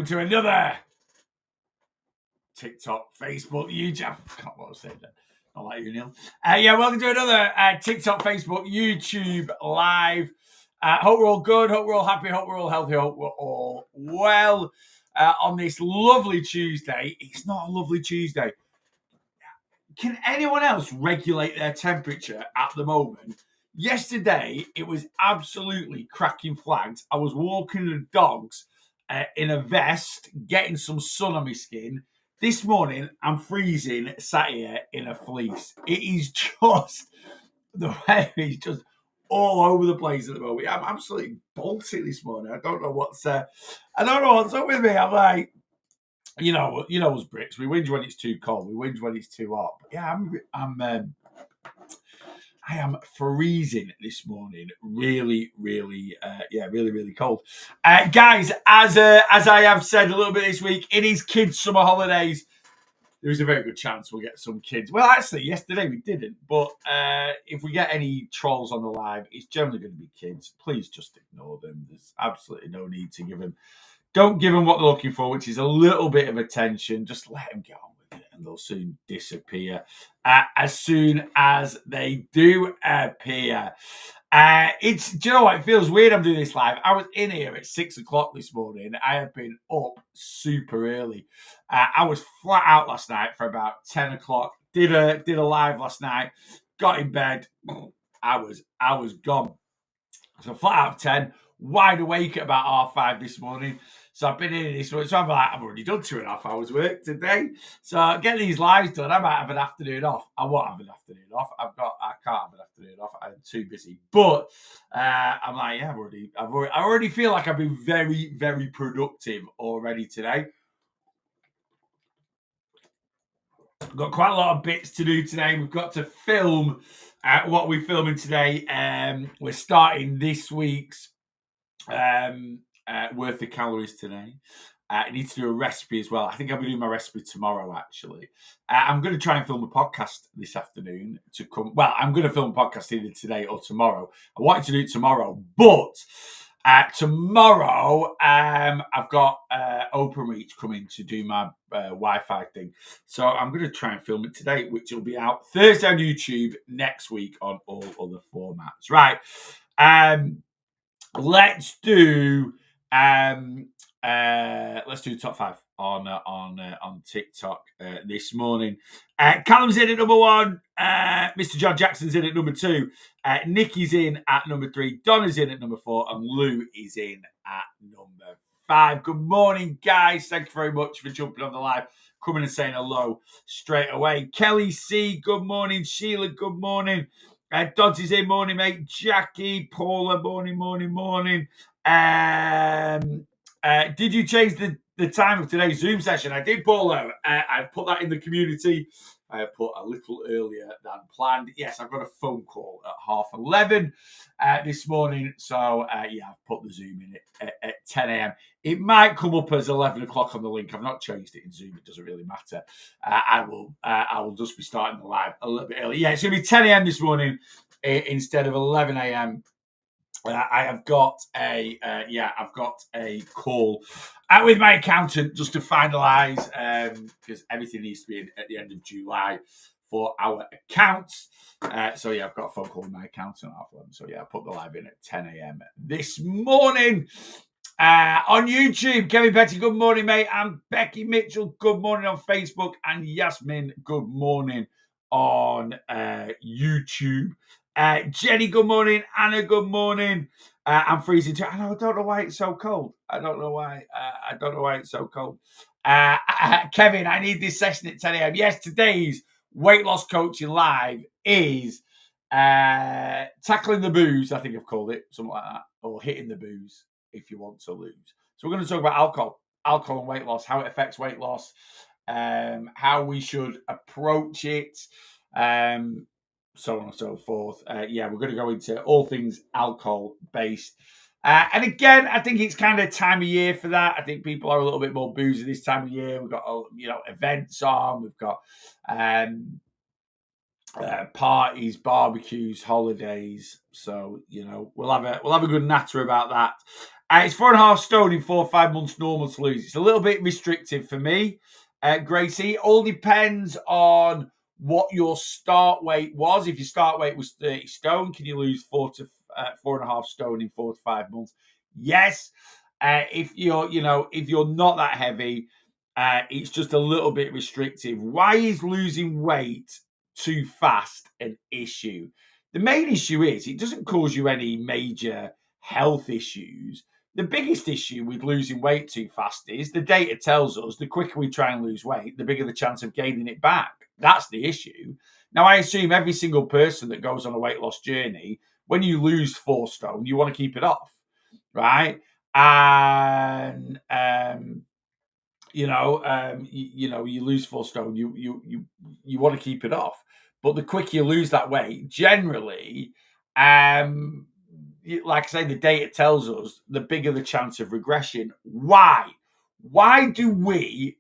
To another TikTok, Facebook, YouTube. I can't what I was saying there. Not like you, Neil. Welcome to another TikTok, Facebook, YouTube live. Hope we're all good. Hope we're all happy. Hope we're all healthy. Hope we're all well on this lovely Tuesday. It's not a lovely Tuesday. Can anyone else regulate their temperature at the moment? Yesterday, it was absolutely cracking flags. I was walking the dogs in a vest, getting some sun on my skin. This morning, I'm freezing, sat here in a fleece. It is just, the weather is just all over the place at the moment. I'm absolutely bolting this morning. I don't know what's up with me. I'm like, you know us Brits. We whinge when it's too cold. We whinge when it's too hot. But yeah, I am freezing this morning. Really, really cold. Guys, as I have said a little bit this week, it is kids' summer holidays. There's a very good chance we'll get some kids. Well, actually, yesterday we didn't. But if we get any trolls on the live, it's generally going to be kids. Please just ignore them. There's absolutely no need to give them. Don't give them what they're looking for, which is a little bit of attention. Just let them get on with it, and they'll soon disappear. As soon as they do appear, do you know what? It feels weird. I'm doing this live. I was in here at 6 o'clock this morning. I have been up super early. I was flat out last night for about 10 o'clock. Did a live last night. Got in bed. I was gone. So flat out of 10. Wide awake at about 5:30 this morning. So I've been in this morning. So I'm like, I've already done 2.5 hours work today. So get these lives done. I might have an afternoon off. I won't have an afternoon off. I can't have an afternoon off. I'm too busy. But I'm like, yeah, I already feel like I've been very, very productive already today. I've got quite a lot of bits to do today. We've got to film what we're filming today. We're starting this week's worth of calories today. I need to do a recipe as well. I think I'll be doing my recipe tomorrow, actually. I'm going to try and film a podcast this afternoon to come. Well, I'm going to film a podcast either today or tomorrow. I wanted to do it tomorrow, but tomorrow I've got Openreach coming to do my Wi-Fi thing. So I'm going to try and film it today, which will be out Thursday on YouTube, next week on all other formats. Right. Let's do top 5 on TikTok this morning. Callum's in at number 1. Mr. John Jackson's in at number 2. Nikki's in at number 3. Donna's in at number 4, and Lou is in at number 5. Good morning, guys. Thank you very much for jumping on the live, coming and saying hello straight away. Kelly C, good morning. Sheila, good morning. Dodds is in, morning, mate. Jackie, Paula, morning. Did you change the time of today's Zoom session? I did, Paula. I've put that in the community. I have put a little earlier than planned. Yes, I've got a phone call at 11:30 this morning. So, I've put the Zoom in at 10 a.m. It might come up as 11 o'clock on the link. I've not changed it in Zoom. It doesn't really matter. I will just be starting the live a little bit early. Yeah, it's going to be 10 a.m. this morning insteed of 11 a.m. I have got a call with my accountant just to finalise because everything needs to be in at the end of July for our accounts. I've got a phone call with my accountant at 11. So I put the live in at 10 a.m. this morning. On YouTube, Kevin Petty, good morning, mate. And Becky Mitchell, good morning on Facebook. And Yasmin, good morning on YouTube. Jenny, good morning. Anna, good morning. I'm freezing too. I don't know why it's so cold. I don't know why it's so cold. Kevin, I need this session at 10 a.m. Yes, today's weight loss coaching live is tackling the booze. I think I've called it something like that, or hitting the booze if you want to lose. So we're going to talk about alcohol and weight loss, how it affects weight loss, how we should approach it. So on and so forth. We're going to go into all things alcohol based. And again, I think it's kind of time of year for that. I think people are a little bit more boozy this time of year. We've got events on. We've got parties, barbecues, holidays. So we'll have a good natter about that. It's 4.5 stone in 4 or 5 months normal to lose. It's a little bit restrictive for me, Gracie. It all depends on what your start weight was. If your start weight was 30 stone, can you lose 4.5 stone in 4 to 5 months? Yes. If you're not that heavy, it's just a little bit restrictive. Why is losing weight too fast an issue? The main issue is it doesn't cause you any major health issues. The biggest issue with losing weight too fast is the data tells us the quicker we try and lose weight, the bigger the chance of gaining it back. That's the issue. Now, I assume every single person that goes on a weight loss journey, when you lose 4 stone, you want to keep it off, right? And you lose 4 stone, you want to keep it off. But the quicker you lose that weight, generally, like I say, the data tells us the bigger the chance of regression. Why? Why do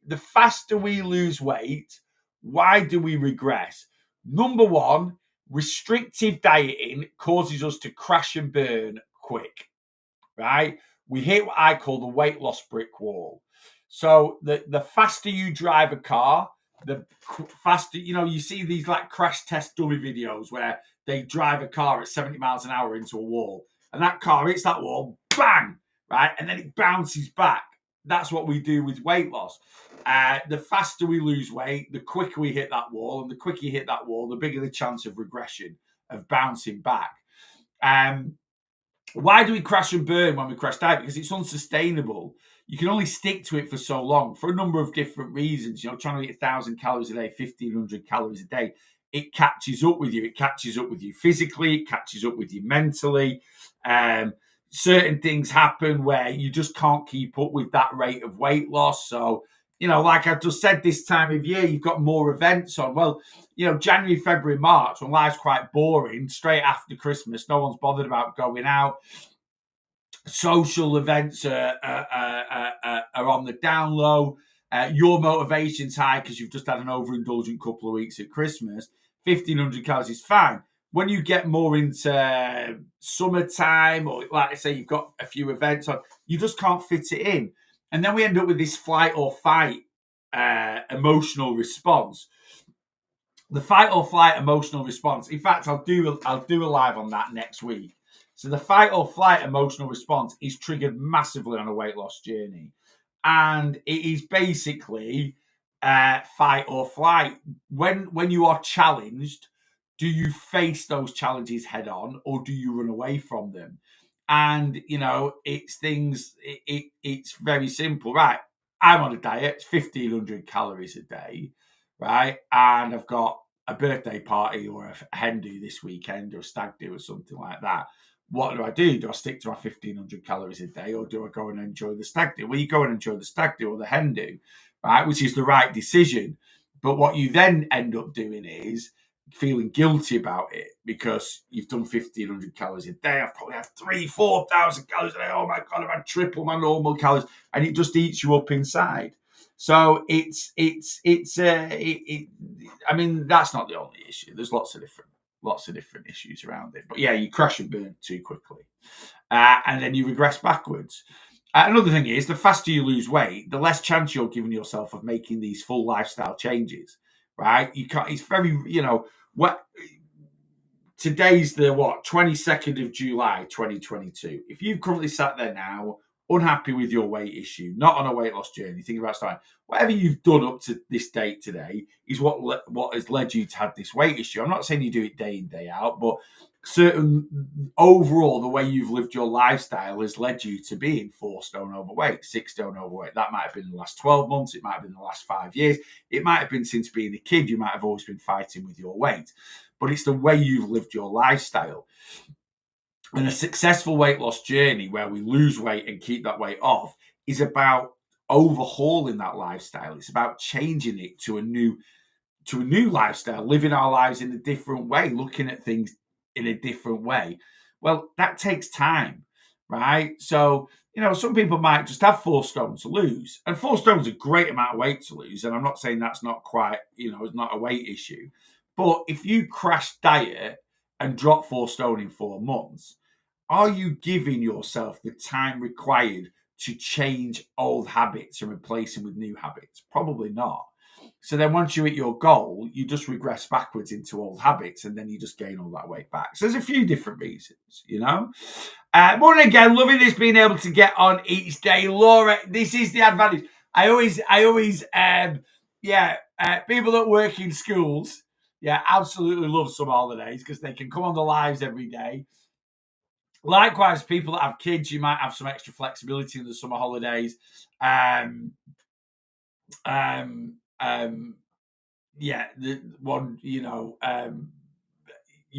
the faster we lose weight, why do we regress? Number one, restrictive dieting causes us to crash and burn quick, right? We hit what I call the weight loss brick wall. So the faster you drive a car, the faster, you see these like crash test dummy videos where they drive a car at 70 miles an hour into a wall, and that car hits that wall, bang, right? And then it bounces back. That's what we do with weight loss. The faster we lose weight, the quicker we hit that wall, and the quicker you hit that wall, the bigger the chance of regression, of bouncing back. Why do we crash and burn when we crash diet? Because it's unsustainable. You can only stick to it for so long for a number of different reasons. Trying to eat 1,000 calories a day, 1,500 calories a day, it catches up with you. It catches up with you physically. It catches up with you mentally. Certain things happen where you just can't keep up with that rate of weight loss. So, like I just said, this time of year, you've got more events on. Well, January, February, March, when life's quite boring, straight after Christmas, no one's bothered about going out. Social events are on the down low. Your motivation's high because you've just had an overindulgent couple of weeks at Christmas. 1,500 calories is fine. When you get more into summertime, or like I say, you've got a few events on, you just can't fit it in. And then we end up with this flight or fight emotional response. The fight or flight emotional response. In fact, I'll do a live on that next week. So the fight or flight emotional response is triggered massively on a weight loss journey. And it is basically fight or flight. When you are challenged, do you face those challenges head on, or do you run away from them? And it's very simple, right? I'm on a diet. It's 1,500 calories a day, right? And I've got a birthday party or a hen do this weekend, or a stag do or something like that. What do? Do I stick to my 1,500 calories a day, or do I go and enjoy the stag do? Well, you go and enjoy the stag do or the hen do, right? Which is the right decision. But what you then end up doing is feeling guilty about it because you've done 1,500 calories a day. I've probably had 4,000 calories a day. Oh my God, I've had triple my normal calories, and it just eats you up inside. So I mean, that's not the only issue. There's lots of different issues around it. But yeah, you crash and burn too quickly, and then you regress backwards. Another thing is, the faster you lose weight, the less chance you're giving yourself of making these full lifestyle changes. Right? You can't. It's very, what. Today's the 22nd of July 2022. If you've currently sat there now, unhappy with your weight issue, not on a weight loss journey, thinking about starting, whatever you've done up to this date today is what has led you to have this weight issue. I'm not saying you do it day in, day out, but overall, the way you've lived your lifestyle has led you to being 4 stone overweight, 6 stone overweight. That might have been in the last 12 months. It might have been the last 5 years. It might have been since being a kid. You might have always been fighting with your weight, but it's the way you've lived your lifestyle. And a successful weight loss journey where we lose weight and keep that weight off is about overhauling that lifestyle. It's about changing it to a new lifestyle, living our lives in a different way, looking at things in a different way. Well, that takes time, right? So, some people might just have 4 stone to lose, and 4 stone is a great amount of weight to lose. And I'm not saying that's not quite, it's not a weight issue. But if you crash diet and drop 4 stone in 4 months, are you giving yourself the time required to change old habits and replace them with new habits? Probably not. So then once you hit your goal, you just regress backwards into old habits and then you just gain all that weight back. So there's a few different reasons, you know. Morning again, loving this being able to get on each day. Laura, this is the advantage. I always, people that work in schools, absolutely love summer holidays because they can come on the lives every day. Likewise, people that have kids, you might have some extra flexibility in the summer holidays. The one, you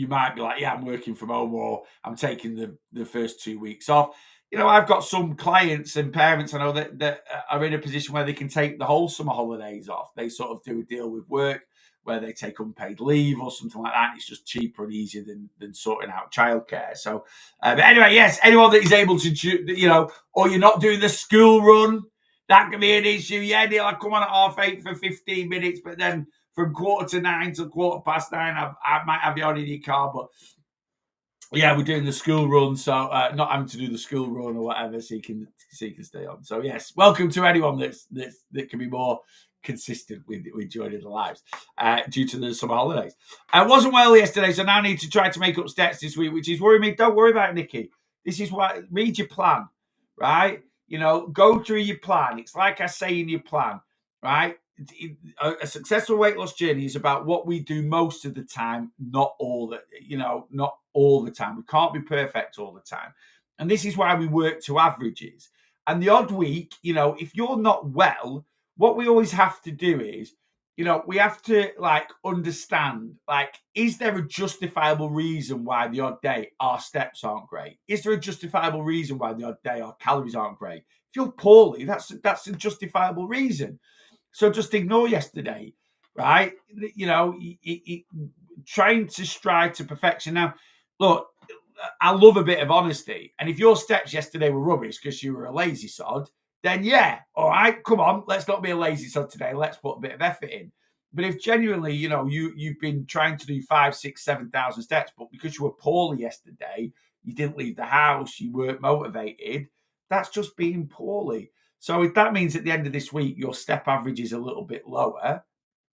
might be like, I'm working from home or I'm taking the first 2 weeks off. I've got some clients and parents I know that are in a position where they can take the whole summer holidays off. They sort of do a deal with work where they take unpaid leave or something like that. And it's just cheaper and easier than sorting out childcare. So, but anyway, yes, anyone that is able to, or you're not doing the school run, that can be an issue. Yeah, Neil, I come on at 8:30 for 15 minutes, but then from 8:45 till 9:15, I might have you on in your car, but yeah, we're doing the school run, so not having to do the school run or whatever, so you can stay on. So yes, welcome to anyone that can be more consistent with joining the lives due to the summer holidays. I wasn't well yesterday, so now I need to try to make up steps this week, which is worrying me. Don't worry about it, Nikki. This is why read your plan, right? Go through your plan. It's like I say in your plan, right? A successful weight loss journey is about what we do most of the time, not all the time. We can't be perfect all the time. And this is why we work to averages. And the odd week, if you're not well, what we always have to do is, we have to understand, is there a justifiable reason why the odd day our steps aren't great? Is there a justifiable reason why the odd day our calories aren't great? If you're poorly, that's a justifiable reason. So just ignore yesterday, right? Trying to strive to perfection. Now, look, I love a bit of honesty. And if your steps yesterday were rubbish because you were a lazy sod, then yeah, all right, come on, let's not be a lazy sod today. Let's put a bit of effort in. But if genuinely, you've been trying to do 5, 6, 7,000 steps, but because you were poorly yesterday, you didn't leave the house, you weren't motivated, that's just being poorly. So if that means at the end of this week, your step average is a little bit lower,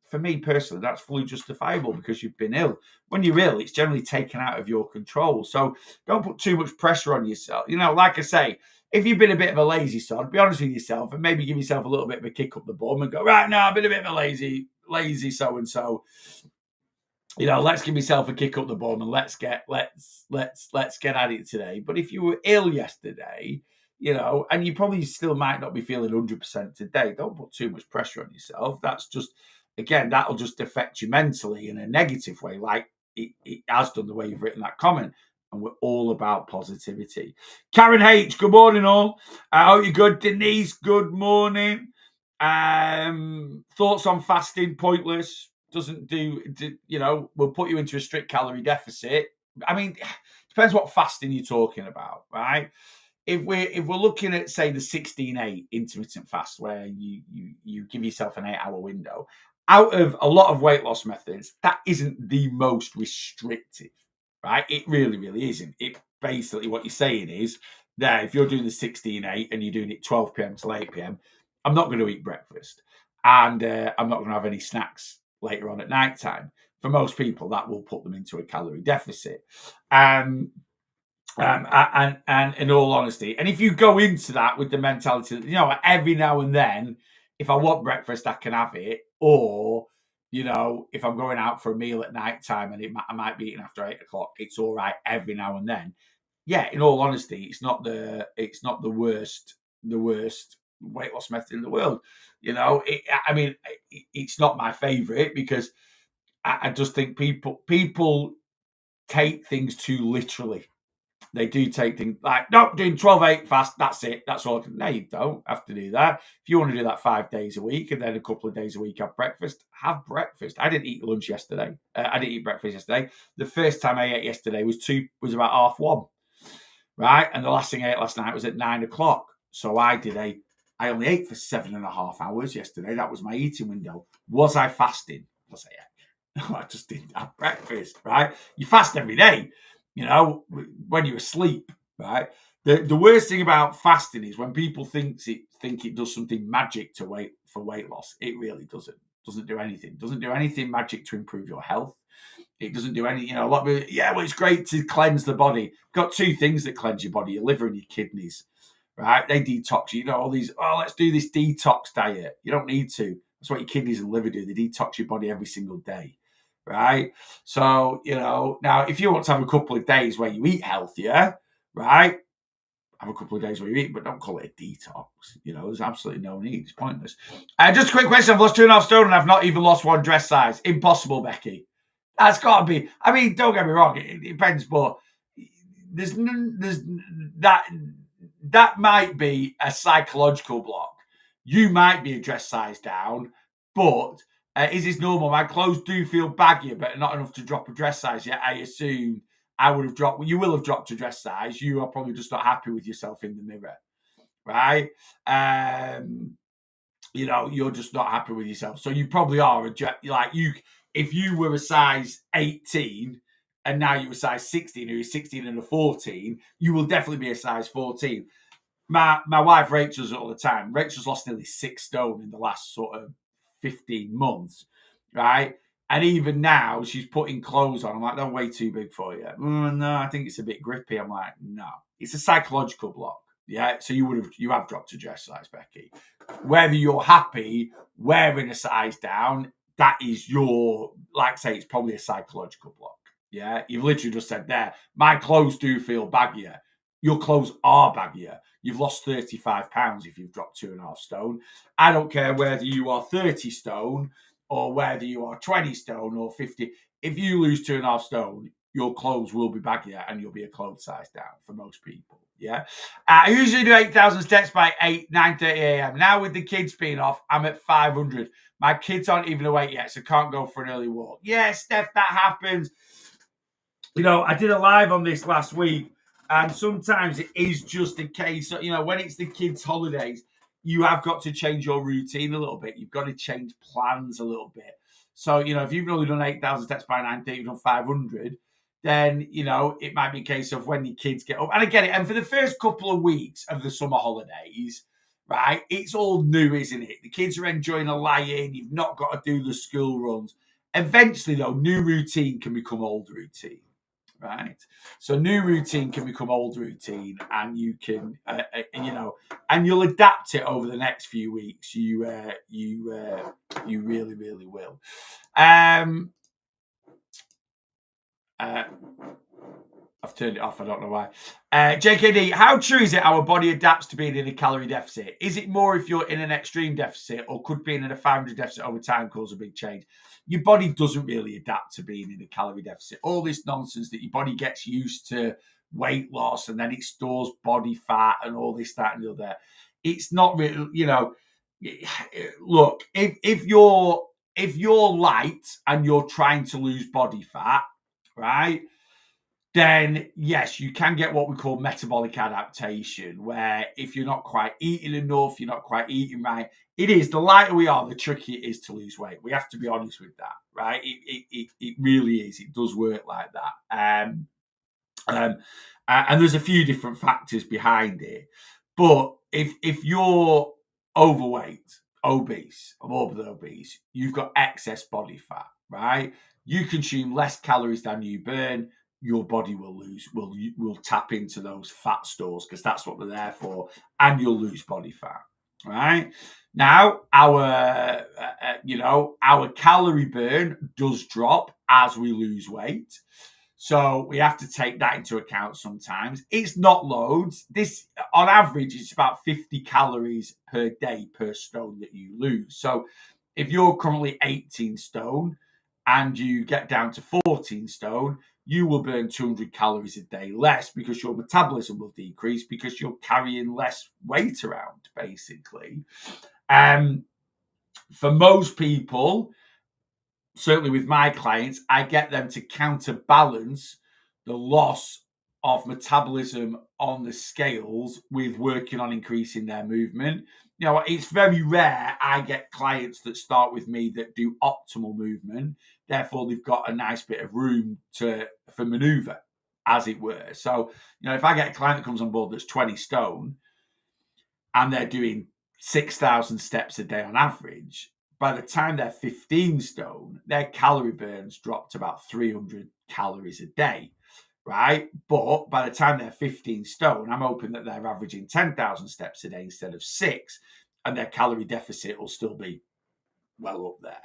for me personally, that's fully justifiable because you've been ill. When you're ill, it's generally taken out of your control. So don't put too much pressure on yourself. Like I say, if you've been a bit of a lazy sod, be honest with yourself and maybe give yourself a little bit of a kick up the bum and go, right, now I've been a bit of a lazy so-and-so. Let's give myself a kick up the bum and let's get at it today. But if you were ill yesterday, and you probably still might not be feeling 100% today, don't put too much pressure on yourself. That's just, again, that'll just affect you mentally in a negative way, like it has done the way you've written that comment. And we're all about positivity. Karen H, good morning, all. I hope you're good. Denise, good morning. Thoughts on fasting? Pointless. Doesn't we'll put you into a strict calorie deficit. I mean, depends what fasting you're talking about, right? If we're looking at, say, the 16-8 intermittent fast, where you give yourself an 8-hour window, out of a lot of weight loss methods, that isn't the most restrictive, right? It really, really isn't. It basically, what you're saying is that if you're doing the 16-8 and you're doing it 12 p.m. till 8 p.m., I'm not going to eat breakfast, and I'm not going to have any snacks later on at night time. For most people, that will put them into a calorie deficit. And in all honesty, and if you go into that with the mentality that, every now and then, if I want breakfast, I can have it, or, if I'm going out for a meal at night time and I might be eating after 8 o'clock, it's all right every now and then. Yeah, in all honesty, it's not the worst weight loss method in the world. It's not my favorite because I just think people take things too literally. They do take things like, no, doing 12-8 fast, that's it. That's all. No, you don't have to do that. If you want to do that 5 days a week and then a couple of days a week have breakfast, have breakfast. I didn't eat lunch yesterday. I didn't eat breakfast yesterday. The first time I ate yesterday was about 1:30, right? And the last thing I ate last night was at 9 o'clock. So I only ate for 7.5 hours yesterday. That was my eating window. Was I fasting? Was I? No, I just didn't have breakfast, right? You fast every day. When you're asleep, right? The worst thing about fasting is when people think it does something magic to weight loss. It really doesn't. Doesn't do anything. Doesn't do anything magic to improve your health. It doesn't do any, a lot of, well, it's great to cleanse the body. Got two things that cleanse your body, your liver and your kidneys, right? They detox you. All these, let's do this detox diet. You don't need to. That's what your kidneys and liver do. They detox your body every single day, right? So, now if you want to have a couple of days where you eat healthier, right? Have a couple of days where you eat, but don't call it a detox. There's absolutely no need. It's pointless. Just a quick question. I've lost 2.5 stone and I've not even lost one dress size. Impossible, Becky. That's got to be. I mean, don't get me wrong. It depends, but there's that might be a psychological block. You might be a dress size down, but is this normal? My clothes do feel baggier, but not enough to drop a dress size yet. I assume I would have dropped. You will have dropped a dress size. You are probably just not happy with yourself in the mirror, right? You're just not happy with yourself. So you probably are if you were a size 18 and now you're a size 16 or you're 16 and a 14, you will definitely be a size 14. My wife Rachel's it all the time. Rachel's lost nearly 6 stone in the last sort of 15 months, right? And even now she's putting clothes on. I'm like, they're way too big for you. No, I think it's a bit grippy. I'm like, no, it's a psychological block. Yeah, so you have dropped a dress size, Becky. Whether you're happy wearing a size down, that is like I say, it's probably a psychological block. Yeah, you've literally just said there, my clothes do feel baggier. Your clothes are baggier. You've lost 35 pounds if you've dropped 2.5 stone. I don't care whether you are 30 stone or whether you are 20 stone or 50. If you lose 2.5 stone, your clothes will be baggier and you'll be a clothes size down for most people. Yeah. I usually do 8,000 steps by 9:30 a.m. Now with the kids being off, I'm at 500. My kids aren't even awake yet, so can't go for an early walk. Yeah, Steph, that happens. I did a live on this last week, and sometimes it is just a case of, when it's the kids' holidays, you have got to change your routine a little bit. You've got to change plans a little bit. So, if you've only done 8,000 steps by 9:30, you've done 500, then, it might be a case of when your kids get up. And I get it. And for the first couple of weeks of the summer holidays, right, it's all new, isn't it? The kids are enjoying a lie-in. You've not got to do the school runs. Eventually, though, new routine can become old routine, right? So new routine can become old routine, and you can, and you'll adapt it over the next few weeks. You really, really will. I've turned it off. I don't know why. JKD, how true is it our body adapts to being in a calorie deficit? Is it more if you're in an extreme deficit, or could being in a 500 deficit over time cause a big change? Your body doesn't really adapt to being in a calorie deficit. All this nonsense that your body gets used to weight loss and then it stores body fat and all this, that, and the other. It's not really, look, if you're light and you're trying to lose body fat, right? Then yes, you can get what we call metabolic adaptation, where if you're not quite eating enough, you're not quite eating right. It is, the lighter we are, the trickier it is to lose weight. We have to be honest with that, right? It really is. It does work like that. And there's a few different factors behind it. But if you're overweight, obese, morbid obese, you've got excess body fat, right? You consume less calories than you burn. Your body will tap into those fat stores because that's what they're there for, and you'll lose body fat, right? Now, our calorie burn does drop as we lose weight. So we have to take that into account sometimes. It's not loads. This, on average, it's about 50 calories per day per stone that you lose. So if you're currently 18 stone and you get down to 14 stone, you will burn 200 calories a day less because your metabolism will decrease because you're carrying less weight around, basically. For most people, certainly with my clients, I get them to counterbalance the loss of metabolism on the scales with working on increasing their movement. It's very rare I get clients that start with me that do optimal movement. Therefore, they've got a nice bit of room for maneuver, as it were. So, if I get a client that comes on board that's 20 stone and they're doing 6,000 steps a day on average, by the time they're 15 stone, their calorie burns drop to about 300 calories a day, right? But by the time they're 15 stone, I'm hoping that they're averaging 10,000 steps a day instead of 6, and their calorie deficit will still be well up there.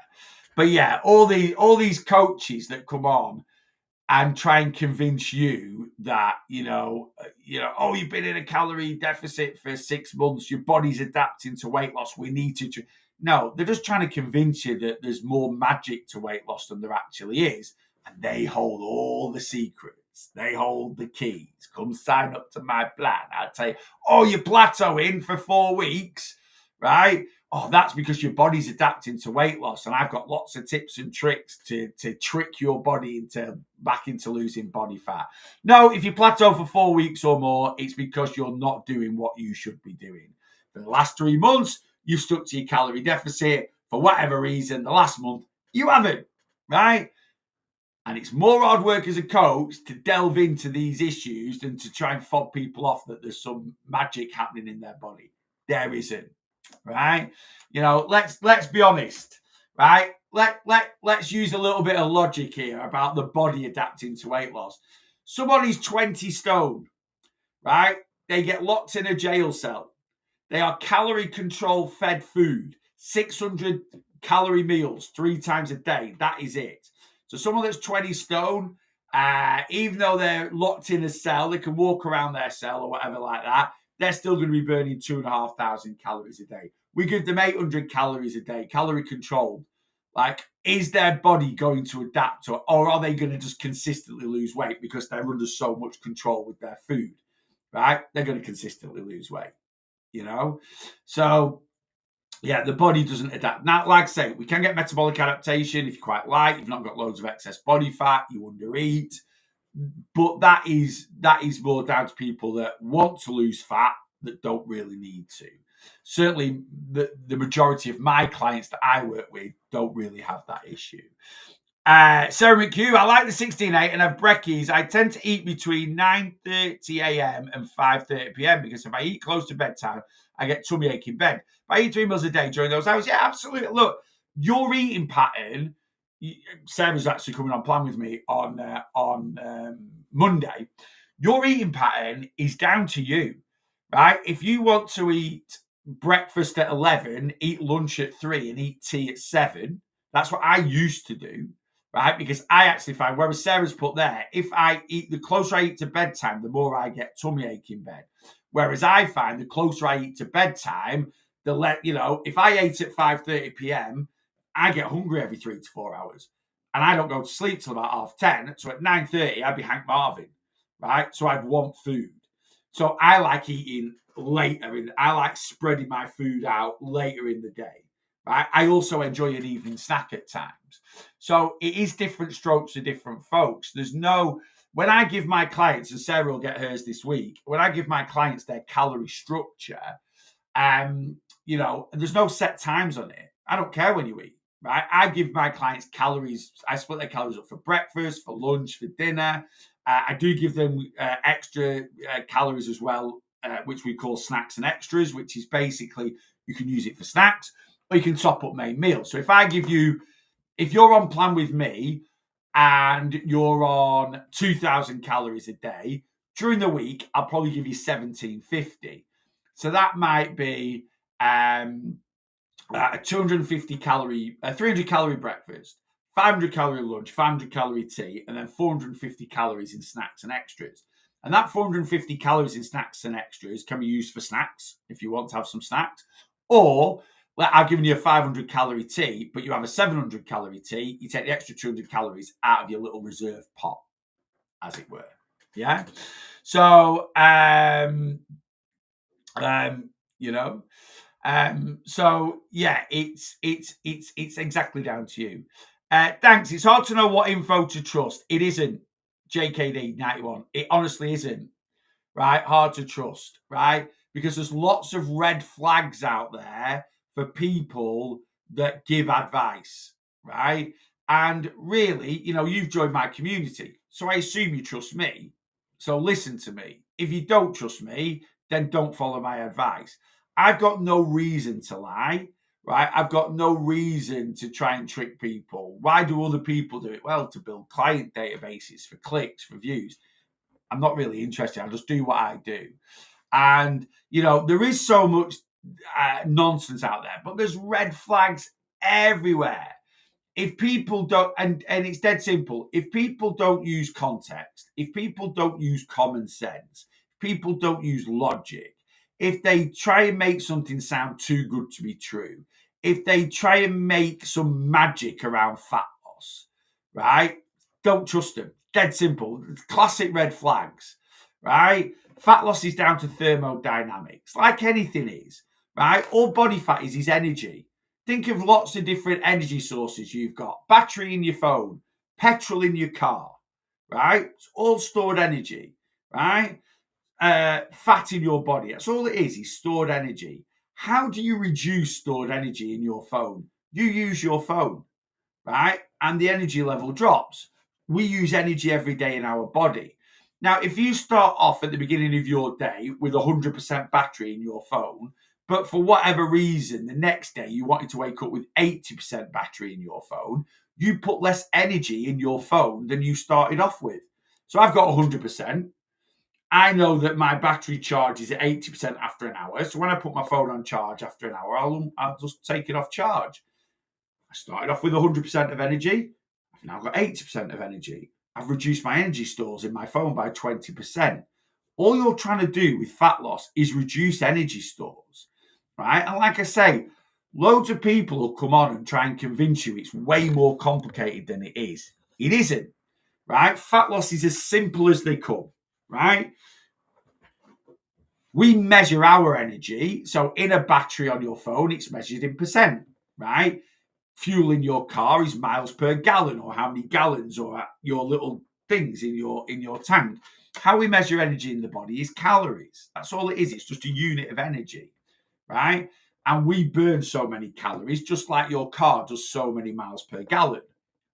But yeah, all these coaches that come on and try and convince you that oh, you've been in a calorie deficit for 6 months, your body's adapting to weight loss, we need to. No, they're just trying to convince you that there's more magic to weight loss than there actually is, and they hold all the secrets. They hold the keys. Come sign up to my plan. I'd say, oh, you're plateauing for 4 weeks, right? Oh, that's because your body's adapting to weight loss, and I've got lots of tips and tricks to trick your body back into losing body fat. No, if you plateau for 4 weeks or more, it's because you're not doing what you should be doing. For the last 3 months, you've stuck to your calorie deficit. For whatever reason, the last month, you haven't, right? And it's more hard work as a coach to delve into these issues than to try and fob people off that there's some magic happening in their body. There isn't. Right, let's be honest, right? Let's use a little bit of logic here about the body adapting to weight loss. Somebody's 20 stone, right? They get locked in a jail cell. They are calorie control fed food, 600 calorie meals 3 times a day. That is it. So someone that's 20 stone, even though they're locked in a cell, they can walk around their cell or whatever like that, they're still going to be burning 2,500 calories a day. We give them 800 calories a day, calorie controlled. Like, is their body going to adapt, or are they going to just consistently lose weight because they're under so much control with their food, right? They're going to consistently lose weight, So, yeah, the body doesn't adapt. Now, like I say, we can get metabolic adaptation if you're quite light, you've not got loads of excess body fat, you undereat. But that is more down to people that want to lose fat that don't really need to. Certainly, the majority of my clients that I work with don't really have that issue. Sarah McHugh, I like the 16-8 and have brekkies. I tend to eat between 9:30 a.m. and 5:30 p.m. because if I eat close to bedtime, I get tummy ache in bed. If I eat 3 meals a day during those hours, yeah, absolutely. Look, your eating pattern, Sarah's actually coming on plan with me on Monday. Your eating pattern is down to you, right? If you want to eat breakfast at 11, eat lunch at 3, and eat tea at 7, that's what I used to do, right? Because I actually find, whereas Sarah's put there, if I eat, the closer I eat to bedtime, the more I get tummy ache in bed. Whereas I find the closer I eat to bedtime, if I ate at 5:30 p.m., I get hungry every 3 to 4 hours. And I don't go to sleep till about 10:30. So at 9:30, I'd be Hank Marvin, right? So I'd want food. So I like eating later. I like spreading my food out later in the day, right? I also enjoy an evening snack at times. So it is different strokes for different folks. When I give my clients, and Sarah will get hers this week, when I give my clients their calorie structure, there's no set times on it. I don't care when you eat, right? I give my clients calories. I split their calories up for breakfast, for lunch, for dinner. I do give them extra calories as well, which we call snacks and extras, which is basically you can use it for snacks or you can top up main meals. So if you're on plan with me and you're on 2,000 calories a day, during the week, I'll probably give you 1,750. So that might be a 250 calorie, 300 calorie breakfast, 500 calorie lunch, 500 calorie tea, and then 450 calories in snacks and extras. And that 450 calories in snacks and extras can be used for snacks if you want to have some snacks. Or I've given you a 500 calorie tea, but you have a 700 calorie tea. You take the extra 200 calories out of your little reserve pot, as it were. Yeah. So, so yeah, it's exactly down to you. Thanks. It's hard to know what info to trust. It isn't, JKD91. It honestly isn't, right? Hard to trust, right? Because there's lots of red flags out there for people that give advice, right? And really, you've joined my community, so I assume you trust me, So listen to me. If you don't trust me, then don't follow my advice. I've got no reason to lie, right? I've got no reason to try and trick people. Why do other people do it? Well, to build client databases for clicks, for views. I'm not really interested. I just do what I do. And, there is so much nonsense out there, but there's red flags everywhere. If people don't, and it's dead simple, if people don't use context, if people don't use common sense, people don't use logic, if they try and make something sound too good to be true, if they try and make some magic around fat loss, right? Don't trust them. Dead simple. Classic red flags, right? Fat loss is down to thermodynamics, like anything is, right? All body fat is energy. Think of lots of different energy sources you've got. Battery in your phone, petrol in your car, right? It's all stored energy, right? Fat in your body. That's all it is stored energy. How do you reduce stored energy in your phone? You use your phone, right? And the energy level drops. We use energy every day in our body. Now, if you start off at the beginning of your day with 100% battery in your phone, but for whatever reason, the next day you wanted to wake up with 80% battery in your phone, you put less energy in your phone than you started off with. So I've got 100%. I know that my battery charge is at 80% after an hour. So when I put my phone on charge after an hour, I'll just take it off charge. I started off with 100% of energy. I've now got 80% of energy. I've reduced my energy stores in my phone by 20%. All you're trying to do with fat loss is reduce energy stores, right? And like I say, loads of people will come on and try and convince you it's way more complicated than it is. It isn't, right? Fat loss is as simple as they come, right? We measure our energy. So in a battery on your phone, it's measured in percent, right? Fuel in your car is miles per gallon, or how many gallons, or your little things in your tank. How we measure energy in the body is calories. That's all it is. It's just a unit of energy, right? And we burn so many calories, just like your car does so many miles per gallon,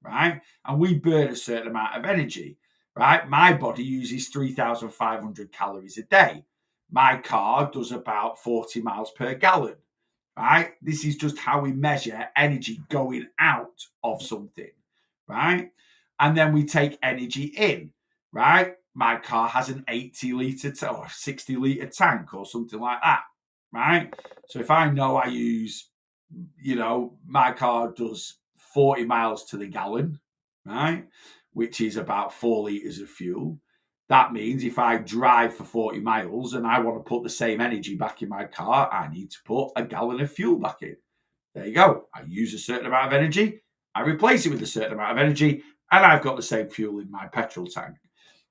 right? And we burn a certain amount of energy, right? My body uses 3,500 calories a day. My car does about 40 miles per gallon, right? This is just how we measure energy going out of something, right? And then we take energy in, right? My car has an 80-litre or 60-litre tank or something like that, right? So if I know I use, my car does 40 miles to the gallon, right? Which is about 4 litres of fuel. That means if I drive for 40 miles and I want to put the same energy back in my car, I need to put a gallon of fuel back in. There you go. I use a certain amount of energy, I replace it with a certain amount of energy, and I've got the same fuel in my petrol tank.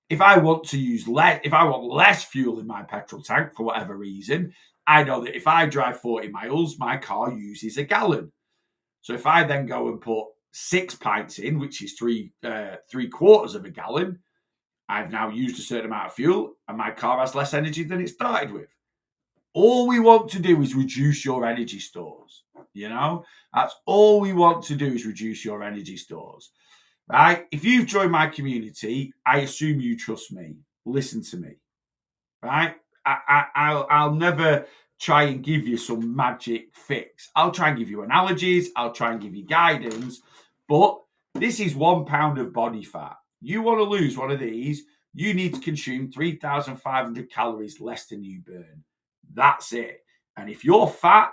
If I want to use if I want less fuel in my petrol tank for whatever reason, I know that if I drive 40 miles, my car uses a gallon. So if I then go and put 6 pints in, which is three quarters of a gallon, I've now used a certain amount of fuel and my car has less energy than it started with. All we want to do is reduce your energy stores. That's all we want to do is reduce your energy stores, right? If you've joined my community, I assume you trust me. Listen to me, right? I'll never try and give you some magic fix. I'll try and give you analogies. I'll try and give you guidance. But this is 1 pound of body fat. You want to lose one of these, you need to consume 3,500 calories less than you burn. That's it. And if you're fat,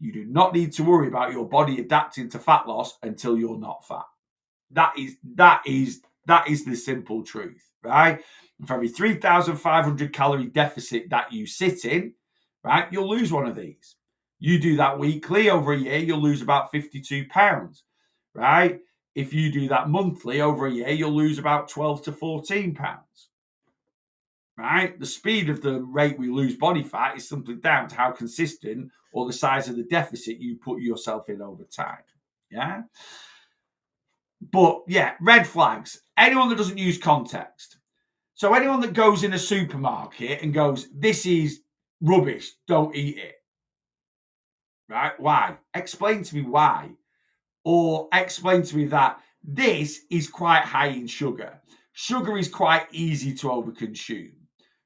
you do not need to worry about your body adapting to fat loss until you're not fat. That is the simple truth, right? And for every 3,500 calorie deficit that you sit in, right, you'll lose one of these. You do that weekly over a year, you'll lose about 52 pounds, right? If you do that monthly over a year, you'll lose about 12 to 14 pounds, right? The speed of the rate we lose body fat is simply down to how consistent or the size of the deficit you put yourself in over time, yeah? But yeah, red flags. Anyone that doesn't use context. So anyone that goes in a supermarket and goes, this is rubbish, don't eat it. Right? Why? Explain to me why. Or explain to me that this is quite high in sugar. sugar is quite easy to overconsume,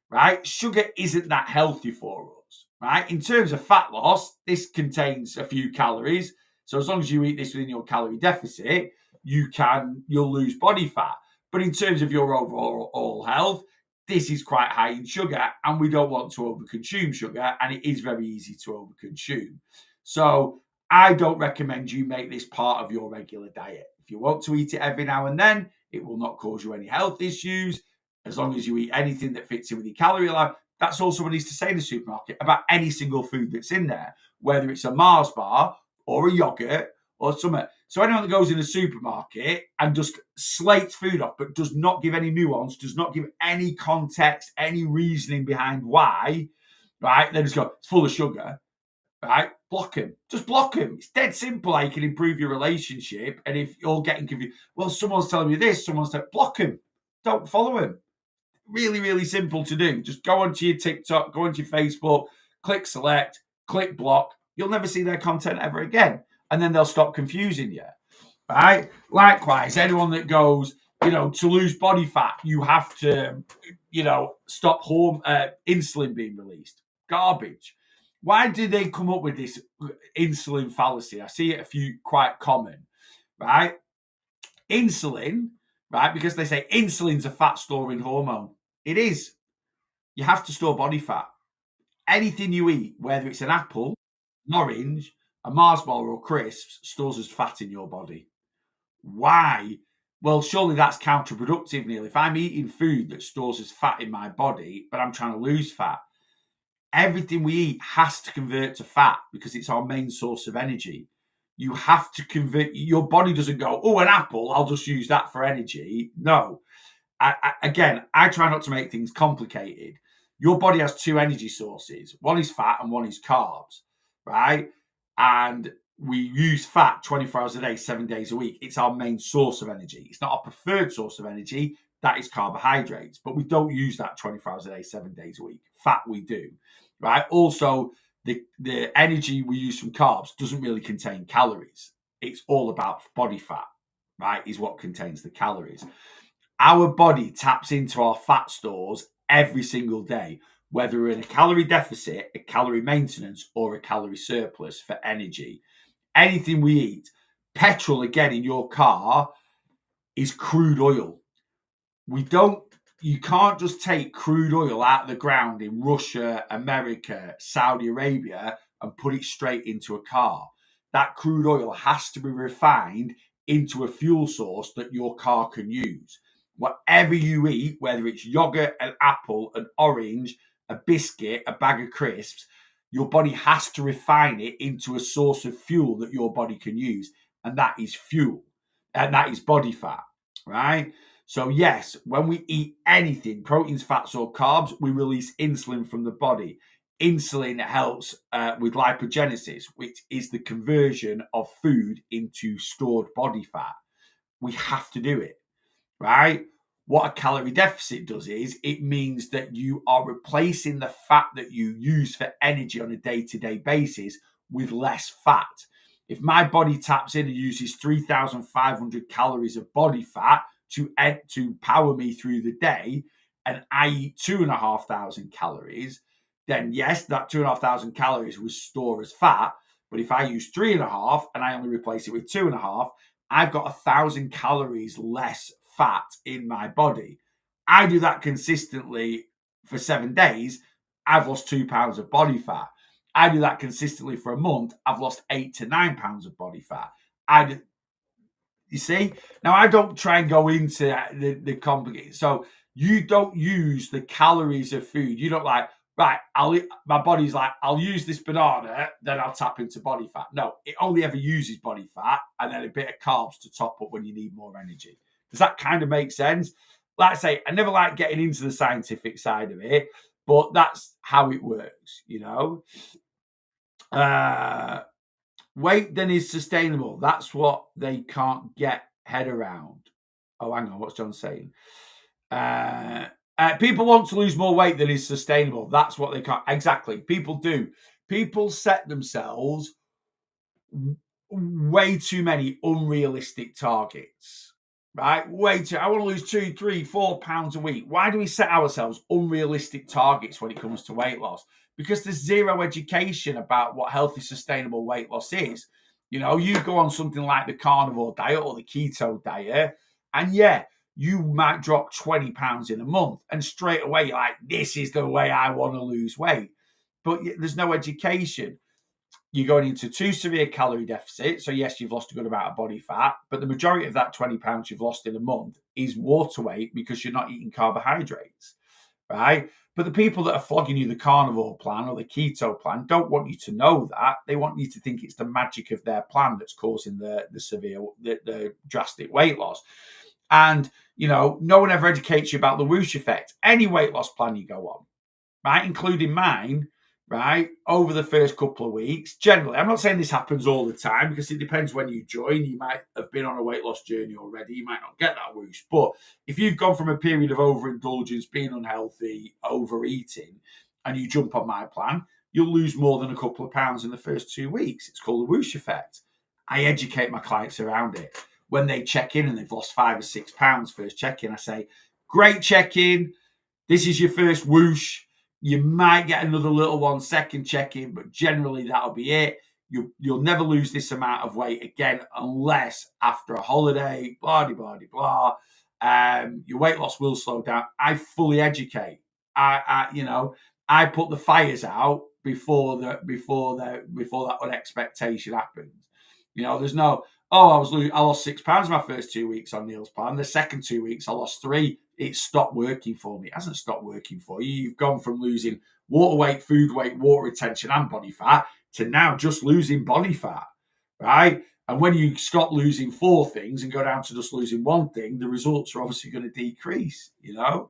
right? Sugar isn't that healthy for us, right? In terms of fat loss, this contains a few calories. So as long as you eat this within your calorie deficit, you'll lose body fat. But in terms of your overall health, this is quite high in sugar, and we don't want to overconsume sugar, and it is very easy to overconsume. So I don't recommend you make this part of your regular diet. If you want to eat it every now and then, it will not cause you any health issues. As long as you eat anything that fits in with your calorie life, that's also what needs to say in the supermarket about any single food that's in there, whether it's a Mars bar or a yogurt or something. So anyone that goes in a supermarket and just slates food off, but does not give any nuance, does not give any context, any reasoning behind why, right? They just go, it's full of sugar, right? Block him. Just block him. It's dead simple how you can improve your relationship. And if you're getting confused, well, someone's telling me this, someone's telling, block him. Don't follow him. Really, really simple to do. Just go onto your TikTok, go onto your Facebook, click select, click block. You'll never see their content ever again. And then they'll stop confusing you. Right? Likewise, anyone that goes, to lose body fat, you have to, stop insulin being released. Garbage. Why do they come up with this insulin fallacy? I see it a few quite common, right? Insulin, right? Because they say insulin's a fat storing hormone. It is. You have to store body fat. Anything you eat, whether it's an apple, an orange, a Mars bar or crisps, stores as fat in your body. Why? Well, surely that's counterproductive, Neil. If I'm eating food that stores as fat in my body, but I'm trying to lose fat, everything we eat has to convert to fat because it's our main source of energy. You have to convert. Your body doesn't go, oh, an apple, I'll just use that for energy. No. I try not to make things complicated. Your body has two energy sources. One is fat and one is carbs, right? And we use fat 24 hours a day, 7 days a week. It's our main source of energy. It's not our preferred source of energy. That is carbohydrates. But we don't use that 24 hours a day, 7 days a week. Fat we do, right? Also, the energy we use from carbs doesn't really contain calories. It's all about body fat, right? Is what contains the calories. Our body taps into our fat stores every single day, whether we're in a calorie deficit, a calorie maintenance, or a calorie surplus for energy. Anything we eat, petrol again in your car is crude oil. You can't just take crude oil out of the ground in Russia, America, Saudi Arabia and put it straight into a car. That crude oil has to be refined into a fuel source that your car can use. Whatever you eat, whether it's yogurt, an apple, an orange, a biscuit, a bag of crisps, your body has to refine it into a source of fuel that your body can use. And that is fuel. And that is body fat, right? So yes, when we eat anything, proteins, fats, or carbs, we release insulin from the body. Insulin helps with lipogenesis, which is the conversion of food into stored body fat. We have to do it, right? What a calorie deficit does is it means that you are replacing the fat that you use for energy on a day-to-day basis with less fat. If my body taps in and uses 3,500 calories of body fat to power me through the day, and I eat 2,500 calories, then yes, that 2,500 calories will store as fat. But if I use 3.5 and I only replace it with 2.5, I've got 1,000 calories less fat in my body. I do that consistently for 7 days. I've lost 2 pounds of body fat. I do that consistently for a month. I've lost 8 to 9 pounds of body fat. You see? Now, I don't try and go into the complicated. So you don't use the calories of food. You don't like, right, my body's like, I'll use this banana, then I'll tap into body fat. No, it only ever uses body fat and then a bit of carbs to top up when you need more energy. Does that kind of make sense? Like I say, I never like getting into the scientific side of it, but that's how it works, Weight then is sustainable. That's what they can't get head around. Oh, hang on. What's John saying? People want to lose more weight than is sustainable. That's what they can't. Exactly. People do. People set themselves way too many unrealistic targets. right? Way too. I want to lose 2, 3, 4 pounds a week. Why do we set ourselves unrealistic targets when it comes to weight loss? Because there's zero education about what healthy, sustainable weight loss is. You know, you go on something like the carnivore diet or the keto diet, and yeah, you might drop 20 pounds in a month, and straight away you're like, this is the way I want to lose weight. But there's no education. You're going into too severe calorie deficit. So yes, you've lost a good amount of body fat, but the majority of that 20 pounds you've lost in a month is water weight because you're not eating carbohydrates, right? But the people that are flogging you the carnivore plan or the keto plan don't want you to know that. They want you to think it's the magic of their plan that's causing the severe, the drastic weight loss. And, you know, no one ever educates you about the whoosh effect. Any weight loss plan you go on, right, including mine, right, over the first couple of weeks, generally, I'm not saying this happens all the time because it depends when you join. You might have been on a weight loss journey already. You might not get that whoosh. But if you've gone from a period of overindulgence, being unhealthy, overeating, and you jump on my plan, you'll lose more than a couple of pounds in the first 2 weeks. It's called the whoosh effect. I educate my clients around it. When they check in and they've lost 5 or 6 pounds first check-in, I say, great check-in. This is your first whoosh. You might get another little one second check-in, but generally that'll be it. You'll never lose this amount of weight again unless after a holiday, blah, blah, blah, blah. Your weight loss will slow down. I fully educate. I put the fires out before that unexpectation happens. You know, there's no, I lost 6 pounds in my first 2 weeks on Neil's plan. The second 2 weeks, I lost 3. It stopped working for me. It hasn't stopped working for you. You've gone from losing water weight, food weight, water retention, and body fat to now just losing body fat, right? And when you stop losing 4 things and go down to just losing 1 thing, the results are obviously going to decrease, you know?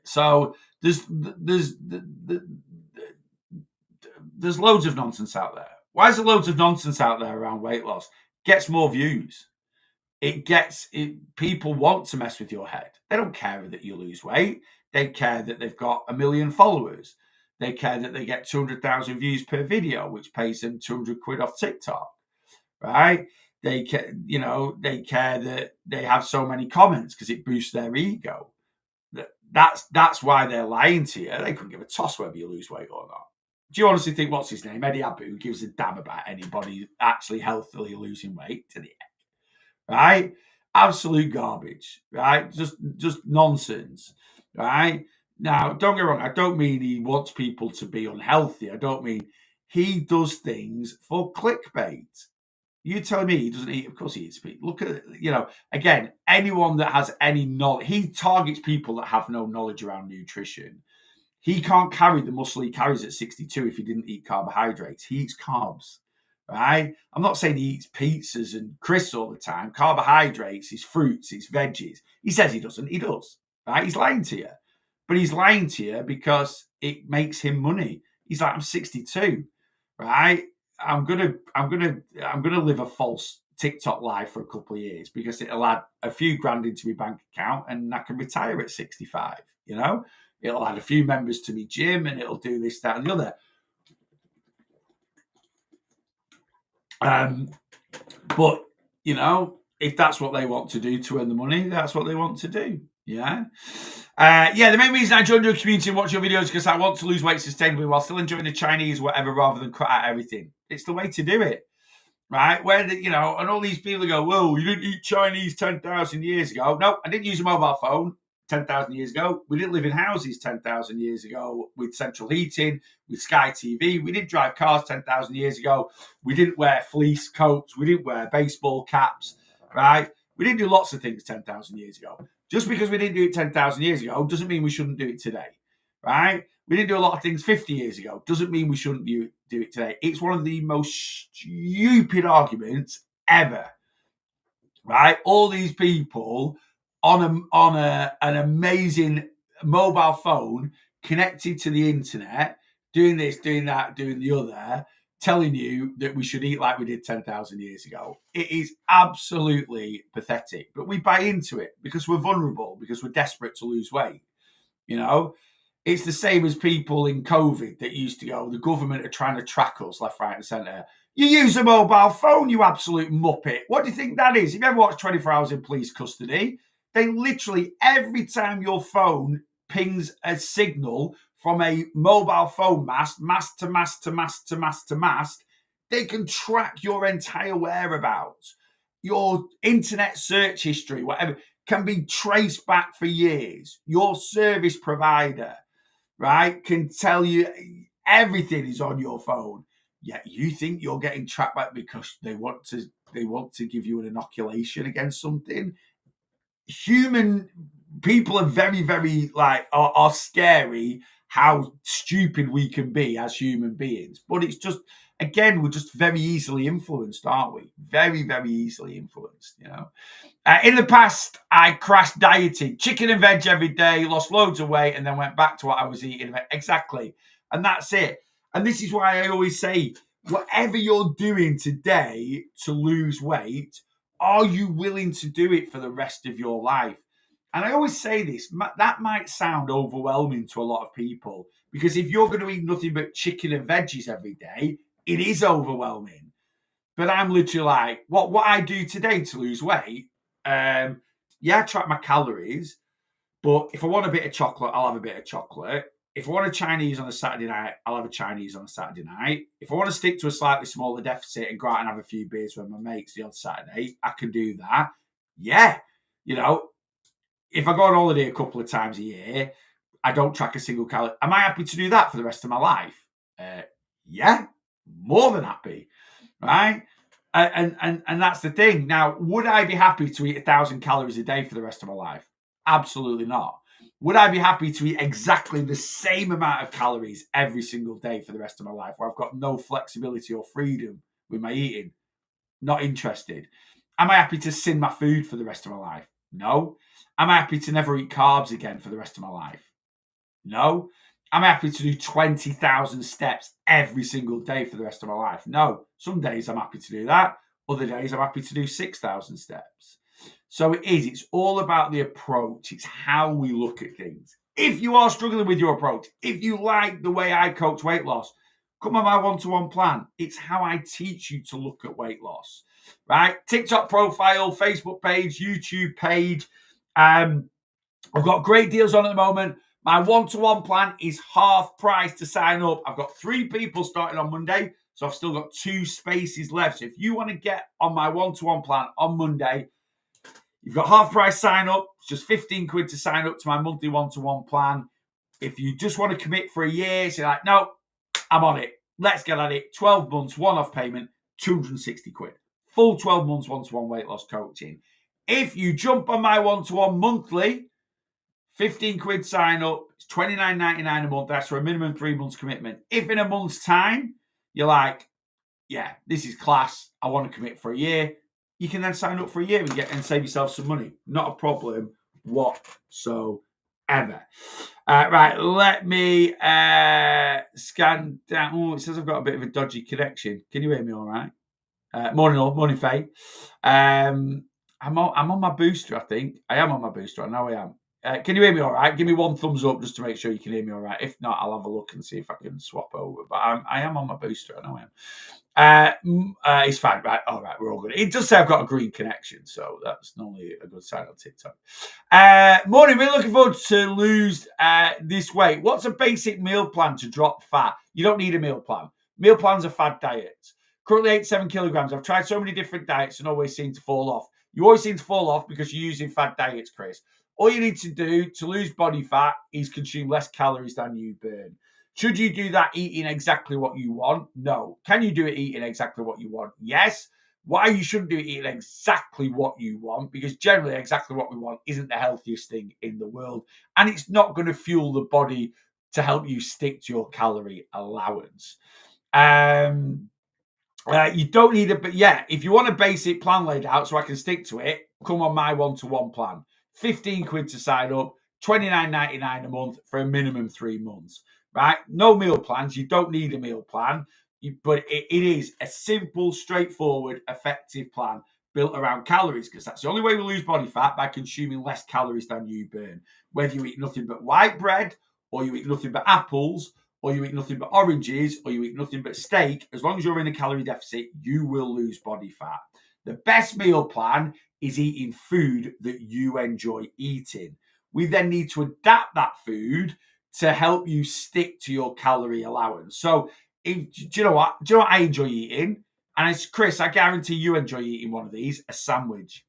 So there's loads of nonsense out there. Why is there loads of nonsense out there around weight loss? Gets more views. People want to mess with your head. They don't care that you lose weight. They care that they've got 1 million followers. They care that they get 200,000 views per video, which pays them 200 quid off TikTok, right? They care that they have so many comments because it boosts their ego. That's why they're lying to you. They couldn't give a toss whether you lose weight or not. Do you honestly think, what's his name, Eddie Abu, gives a damn about anybody actually healthily losing weight to the end? Right? Absolute garbage, right? Just nonsense, right? Now, don't get me wrong. I don't mean he wants people to be unhealthy. I don't mean he does things for clickbait. You telling me he doesn't eat? Of course he eats meat. Look at, again, anyone that has any knowledge, he targets people that have no knowledge around nutrition. He can't carry the muscle he carries at 62 if he didn't eat carbohydrates. He eats carbs, right? I'm not saying he eats pizzas and crisps all the time. Carbohydrates, his fruits, his veggies. He says he doesn't. He does, right? He's lying to you. But he's lying to you because it makes him money. He's like, I'm 62, right? I'm gonna live a false TikTok life for a couple of years because it'll add a few grand into my bank account and I can retire at 65. You know, it'll add a few members to my gym and it'll do this, that, and the other. But if that's what they want to do to earn the money, that's what they want to do. Yeah. The main reason I joined your community and watch your videos is because I want to lose weight sustainably while still enjoying the Chinese, whatever, rather than cut out everything. It's the way to do it, right? Where and all these people go, "Whoa, you didn't eat Chinese 10,000 years ago." No, I didn't use a mobile phone 10,000 years ago. We didn't live in houses 10,000 years ago with central heating, with Sky TV. We didn't drive cars 10,000 years ago. We didn't wear fleece coats. We didn't wear baseball caps, right? We didn't do lots of things 10,000 years ago. Just because we didn't do it 10,000 years ago doesn't mean we shouldn't do it today, right? We didn't do a lot of things 50 years ago. Doesn't mean we shouldn't do it today. It's one of the most stupid arguments ever, right? All these people on an amazing mobile phone connected to the internet, doing this, doing that, doing the other, telling you that we should eat like we did 10,000 years ago. It is absolutely pathetic, but we buy into it because we're vulnerable, because we're desperate to lose weight. It's the same as people in COVID that used to go, the government are trying to track us left, right, and centre. You use a mobile phone, you absolute muppet. What do you think that is? If you ever watched 24 Hours in Police Custody, they literally, every time your phone pings a signal from a mobile phone mast to mast to mast to mast to mast, they can track your entire whereabouts. Your internet search history, whatever, can be traced back for years. Your service provider, right, can tell you everything is on your phone. Yet you think you're getting tracked back because they want to give you an inoculation against something. Human people are very, very are scary how stupid we can be as human beings. But it's just, again, we're just very easily influenced, aren't we? Very, very easily influenced, you know. In the past, I crashed dieting, chicken and veg every day, lost loads of weight, and then went back to what I was eating. Exactly. And that's it. And this is why I always say, whatever you're doing today to lose weight, are you willing to do it for the rest of your life? And I always say this, that might sound overwhelming to a lot of people, because if you're going to eat nothing but chicken and veggies every day, it is overwhelming. But I'm literally like, what I do today to lose weight, I track my calories, but if I want a bit of chocolate, I'll have a bit of chocolate. If I want a Chinese on a Saturday night, I'll have a Chinese on a Saturday night. If I want to stick to a slightly smaller deficit and go out and have a few beers with my mates the odd Saturday, I can do that. Yeah. You know, if I go on holiday a couple of times a year, I don't track a single calorie. Am I happy to do that for the rest of my life? Yeah, more than happy, right? And that's the thing. Now, would I be happy to eat 1,000 calories a day for the rest of my life? Absolutely not. Would I be happy to eat exactly the same amount of calories every single day for the rest of my life, where I've got no flexibility or freedom with my eating? Not interested. Am I happy to sin my food for the rest of my life? No. Am I happy to never eat carbs again for the rest of my life? No. Am I happy to do 20,000 steps every single day for the rest of my life? No. Some days I'm happy to do that. Other days I'm happy to do 6,000 steps. So it is. It's all about the approach. It's how we look at things. If you are struggling with your approach, if you like the way I coach weight loss, come on my one-to-one plan. It's how I teach you to look at weight loss, right? TikTok profile, Facebook page, YouTube page. I've got great deals on at the moment. My one-to-one plan is half price to sign up. I've got 3 people starting on Monday, so I've still got 2 spaces left. So if you want to get on my one-to-one plan on Monday, you've got half price sign up. It's just 15 quid to sign up to my monthly one-to-one plan. If you just want to commit for a year, so you're like, no, I'm on it. Let's get at it. 12 months, one-off payment, 260 quid. Full 12 months one-to-one weight loss coaching. If you jump on my one-to-one monthly, 15 quid sign up, it's $29.99 a month. That's for a minimum 3 months commitment. If in a month's time, you're like, yeah, this is class, I want to commit for a year, you can then sign up for a year and save yourself some money. Not a problem whatsoever. Right, let me scan down. Oh, it says I've got a bit of a dodgy connection. Can you hear me all right? Morning, Faye. I'm on my booster, I think. I am on my booster. I know I am. Can you hear me all right? Give me one thumbs up just to make sure you can hear me all right. If not, I'll have a look and see if I can swap over. But I am on my booster. I know I am. It's fine. Right. All right. We're all good. It does say I've got a green connection, so that's normally a good sign on TikTok. Morning. We're looking forward to lose this weight. What's a basic meal plan to drop fat? You don't need a meal plan. Meal plans are fad diets. Currently 87 kilograms. I've tried so many different diets and always seem to fall off. You always seem to fall off because you're using fad diets, Chris. All you need to do to lose body fat is consume less calories than you burn. Should you do that eating exactly what you want? No. Can you do it eating exactly what you want? Yes. Why you shouldn't do it eating exactly what you want? Because generally exactly what we want isn't the healthiest thing in the world. And it's not going to fuel the body to help you stick to your calorie allowance. You don't need it, but yeah, if you want a basic plan laid out so I can stick to it, come on my one-to-one plan. 15 quid to sign up, $29.99 a month for a minimum 3 months, right? No meal plans. You don't need a meal plan, but it is a simple, straightforward, effective plan built around calories, because that's the only way we lose body fat, by consuming less calories than you burn. Whether you eat nothing but white bread, or you eat nothing but apples, or you eat nothing but oranges, or you eat nothing but steak, as long as you're in a calorie deficit, you will lose body fat. The best meal plan is eating food that you enjoy eating. We then need to adapt that food to help you stick to your calorie allowance. So, do you know what? Do you know what I enjoy eating? And it's Chris, I guarantee you enjoy eating one of these, a sandwich.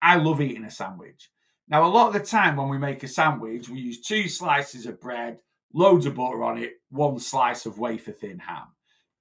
I love eating a sandwich. Now, a lot of the time when we make a sandwich, we use 2 slices of bread, loads of butter on it, 1 slice of wafer thin ham.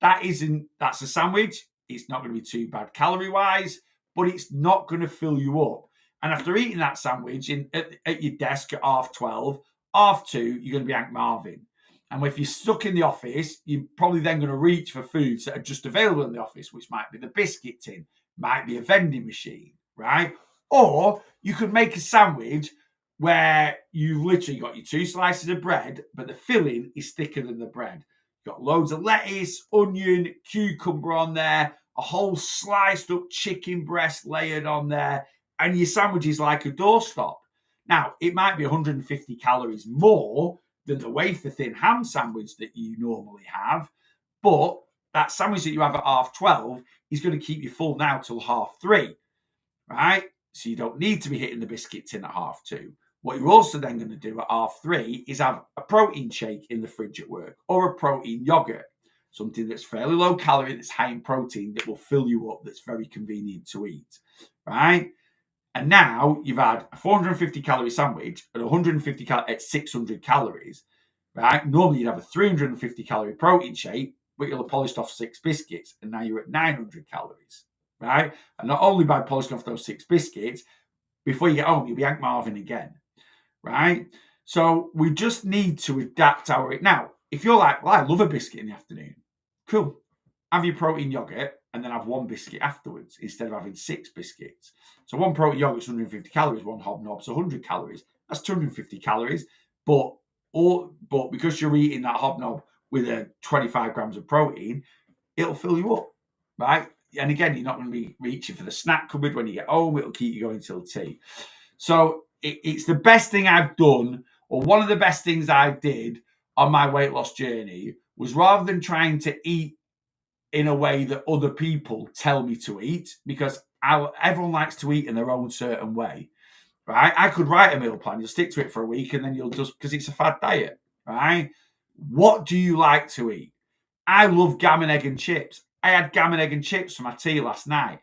That's a sandwich. It's not going to be too bad calorie wise, but it's not going to fill you up. And after eating that sandwich at your desk at 12:30, 2:30, you're going to be Hank Marvin. And if you're stuck in the office, you're probably then going to reach for foods that are just available in the office, which might be the biscuit tin, might be a vending machine, right? Or you could make a sandwich where you've literally got your 2 slices of bread, but the filling is thicker than the bread. You've got loads of lettuce, onion, cucumber on there, a whole sliced up chicken breast layered on there, and your sandwich is like a doorstop. Now, it might be 150 calories more than the wafer thin ham sandwich that you normally have, but that sandwich that you have at 12:30 is going to keep you full now till 3:30, right? So you don't need to be hitting the biscuit tin at 2:30. What you're also then going to do at 3:30 is have a protein shake in the fridge at work, or a protein yogurt, something that's fairly low calorie, that's high in protein, that will fill you up, that's very convenient to eat, right? And now you've had a 450 calorie sandwich at 150 at 600 calories, right? Normally you'd have a 350 calorie protein shake, but you'll have polished off 6 biscuits, and now you're at 900 calories, right? And not only by polishing off those 6 biscuits, before you get home, you'll be Hank Marvin again, right? So we just need to adapt our... Now, if you're like, well, I love a biscuit in the afternoon, cool. Have your protein yogurt and then have 1 biscuit afterwards instead of having 6 biscuits. So 1 protein yogurt is 150 calories, 1 hobnob's 100 calories. That's 250 calories. But because you're eating that hobnob with 25 grams of protein, it'll fill you up, right? And again, you're not going to be reaching for the snack cupboard when you get home. It'll keep you going till tea. So it's the best thing I've done, or one of the best things I did on my weight loss journey, was rather than trying to eat in a way that other people tell me to eat, because everyone likes to eat in their own certain way, right? I could write a meal plan, you'll stick to it for a week, and then you'll just, because it's a fad diet, right? What do you like to eat? I love gammon, egg, and chips. I had gammon, egg, and chips for my tea last night,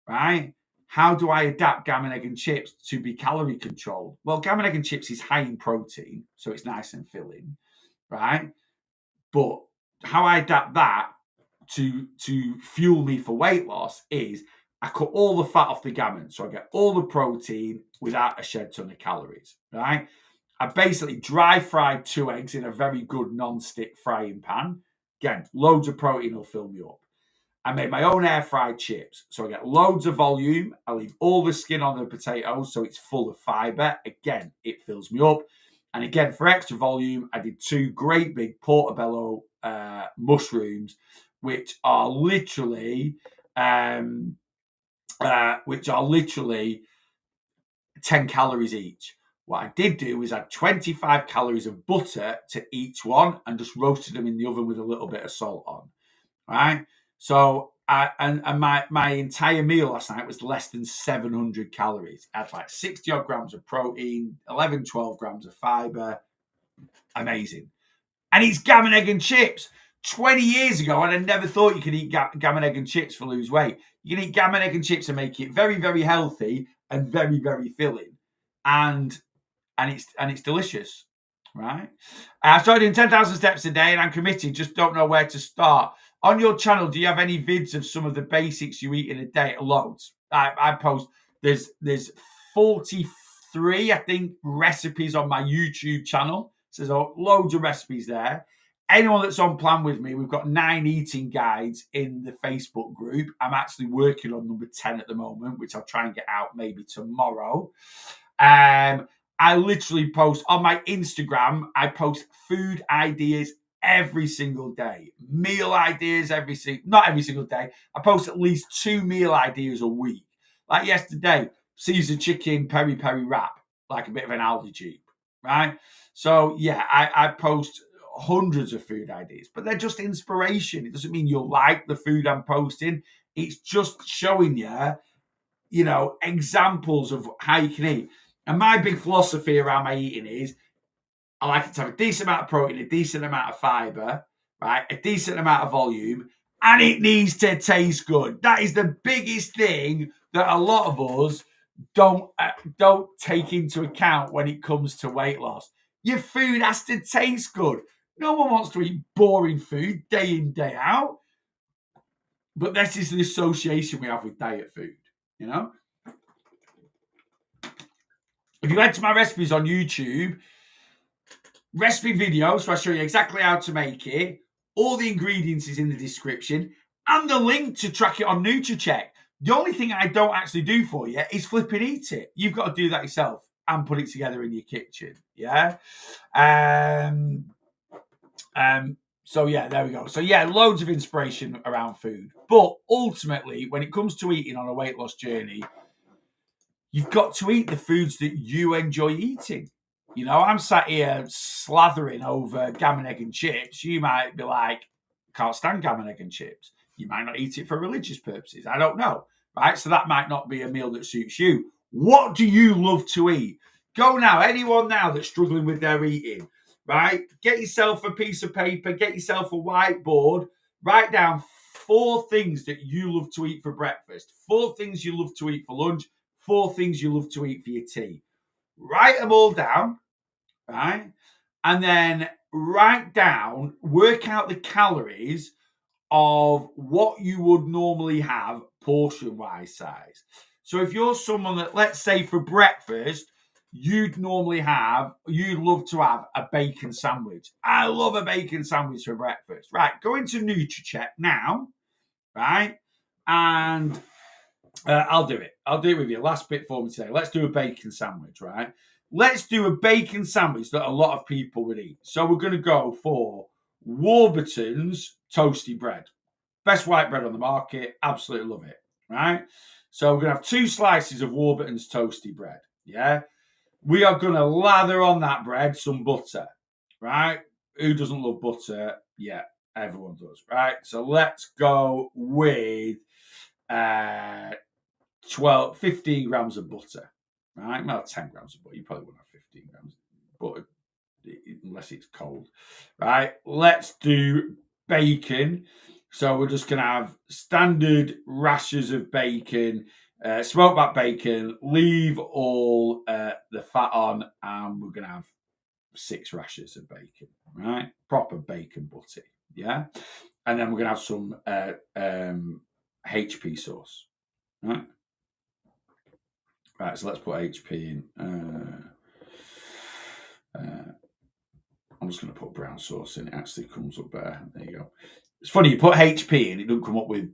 right? How do I adapt gammon, egg, and chips to be calorie controlled? Well, gammon, egg, and chips is high in protein, so it's nice and filling, right? But how I adapt that to fuel me for weight loss is I cut all the fat off the gammon, so I get all the protein without a shed ton of calories, right? I basically dry fried 2 eggs in a very good non-stick frying pan. Again, loads of protein will fill me up. I made my own air fried chips, so I get loads of volume. I leave all the skin on the potatoes, so it's full of fiber. Again, it fills me up. And again, for extra volume, I did 2 great big portobello mushrooms, which are literally 10 calories each. What I did do is add 25 calories of butter to each one and just roasted them in the oven with a little bit of salt on, right? So my entire meal last night was less than 700 calories. I had like 60 odd grams of protein, 11, 12 grams of fiber. Amazing. And it's gammon, egg, and chips. 20 years ago, and I never thought you could eat gammon, egg, and chips for lose weight. You can eat gammon, egg, and chips and make it very, very healthy and very, very filling. And it's delicious, right? I've started doing 10,000 steps a day, and I'm committed. Just don't know where to start. On your channel, do you have any vids of some of the basics you eat in a day? Loads. I post. There's 43, I think, recipes on my YouTube channel. So there's loads of recipes there. Anyone that's on plan with me, we've got 9 eating guides in the Facebook group. I'm actually working on number 10 at the moment, which I'll try and get out maybe tomorrow. I literally post on my Instagram. I post food ideas every single day, meal ideas not every single day. I post at least 2 meal ideas a week. Like yesterday, Caesar chicken peri-peri wrap, like a bit of an Aldi Jeep, right? So yeah, I post hundreds of food ideas, but they're just inspiration. It doesn't mean you'll like the food I'm posting. It's just showing you, examples of how you can eat. And my big philosophy around my eating is I like it to have a decent amount of protein, a decent amount of fiber, right? A decent amount of volume, and it needs to taste good. That is the biggest thing that a lot of us don't take into account when it comes to weight loss. Your food has to taste good. No one wants to eat boring food day in, day out. But this is the association we have with diet food. If you head to my recipes on YouTube, recipe videos, where I show you exactly how to make it, all the ingredients is in the description, and the link to track it on NutriCheck. The only thing I don't actually do for you is flip and eat it. You've got to do that yourself and put it together in your kitchen. Yeah. So yeah, there we go. So yeah, loads of inspiration around food. But ultimately, when it comes to eating on a weight loss journey, you've got to eat the foods that you enjoy eating. I'm sat here slathering over gammon, egg, and chips. You might be like, can't stand gammon, egg, and chips. You might not eat it for religious purposes. I don't know. Right? So that might not be a meal that suits you. What do you love to eat? Go now. Anyone now that's struggling with their eating, right? Get yourself a piece of paper, get yourself a whiteboard, write down 4 things that you love to eat for breakfast, 4 things you love to eat for lunch, 4 things you love to eat for your tea. Write them all down, right? And then write down, work out the calories of what you would normally have portion-wise size. So if you're someone that, let's say for breakfast, you'd love to have a bacon sandwich. I love a bacon sandwich for breakfast. Right, go into NutriCheck now, right? And I'll do it. I'll do it with you. Last bit for me today. Let's do a bacon sandwich, right? Let's do a bacon sandwich that a lot of people would eat. So we're going to go for Warburton's toasty bread. Best white bread on the market. Absolutely love it, right? So we're going to have 2 slices of Warburton's toasty bread, yeah? We are going to lather on that bread some butter, right? Who doesn't love butter? Yeah, everyone does, right? So let's go with 15 grams of butter, right? Well, 10 grams of butter. You probably wouldn't have 15 grams of butter unless it's cold, right? Let's do bacon. So we're just going to have standard rashers of bacon, smoke back bacon, leave all the fat on, and we're going to have 6 rashers of bacon, right? Proper bacon butty, yeah? And then we're going to have some HP sauce, right? Right, so let's put HP in. I'm just going to put brown sauce in. It actually comes up better. There you go. It's funny, you put HP in, it doesn't come up with,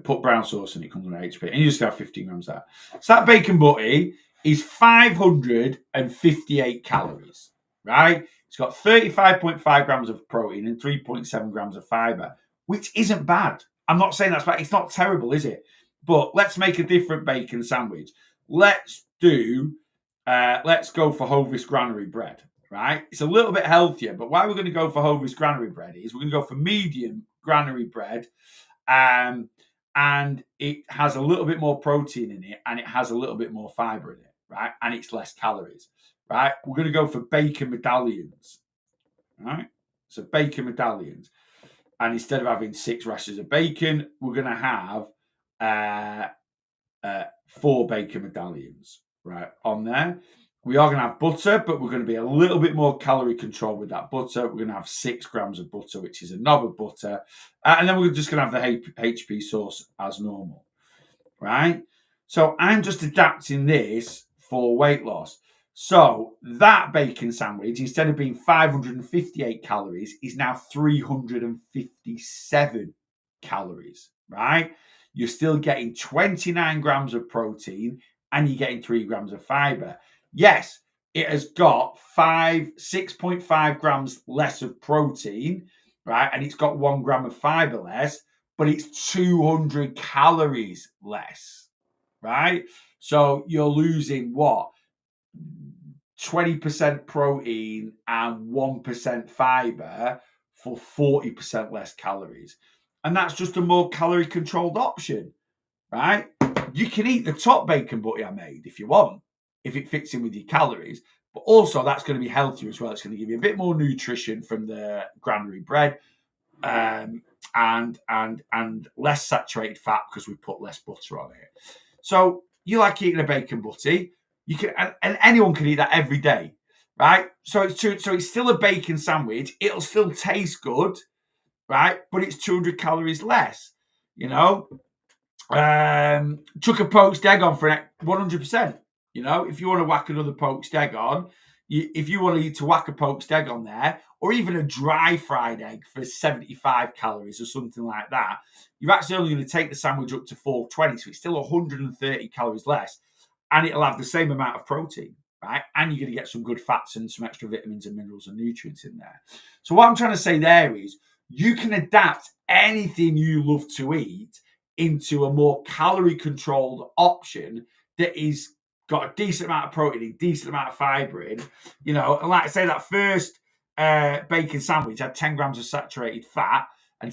put brown sauce in, it comes with HP. And you just have 15 grams of that. So that bacon butty is 558 calories, right? It's got 35.5 grams of protein and 3.7 grams of fiber, which isn't bad. I'm not saying that's bad. It's not terrible, is it? But let's make a different bacon sandwich. Let's go for Hovis granary bread, right? It's a little bit healthier, but why we're going to go for Hovis granary bread is we're going to go for medium granary bread, and it has a little bit more protein in it, and it has a little bit more fiber in it, right? And it's less calories, right? We're going to go for bacon medallions, right? So bacon medallions, and instead of having 6 rashers of bacon, we're going to have 4 bacon medallions, right, on there. We are going to have butter, but we're going to be a little bit more calorie control with that butter. We're going to have 6 grams of butter, which is a knob of butter. And then we're just going to have the HP sauce as normal, right? So I'm just adapting this for weight loss. So that bacon sandwich, instead of being 558 calories, is now 357 calories, right? You're still getting 29 grams of protein and you're getting 3 grams of fiber. Yes, it has got 6.5 grams less of protein, right? And it's got 1 gram of fiber less, but it's 200 calories less, right? So you're losing what? 20% protein and 1% fiber for 40% less calories. And that's just a more calorie controlled option, right? You can eat the top bacon butty I made if you want, if it fits in with your calories. But also, that's going to be healthier as well. It's going to give you a bit more nutrition from the granary bread, and less saturated fat because we put less butter on it. So you like eating a bacon butty, you can, and anyone can eat that every day, right? So it's still a bacon sandwich. It'll still taste good, right? But it's 200 calories less. You know, chuck a poached egg on for 100%. You know, if you want to whack another poached egg on, if you want to whack a poached egg on there, or even a dry fried egg for 75 calories or something like that, you're actually only going to take the sandwich up to 420, so it's still 130 calories less, and it'll have the same amount of protein, right? And you're going to get some good fats and some extra vitamins and minerals and nutrients in there. So what I'm trying to say there is you can adapt anything you love to eat into a more calorie controlled option that is got a decent amount of protein, a decent amount of fiber in, you know. And like I say, that first bacon sandwich had 10 grams of saturated fat, and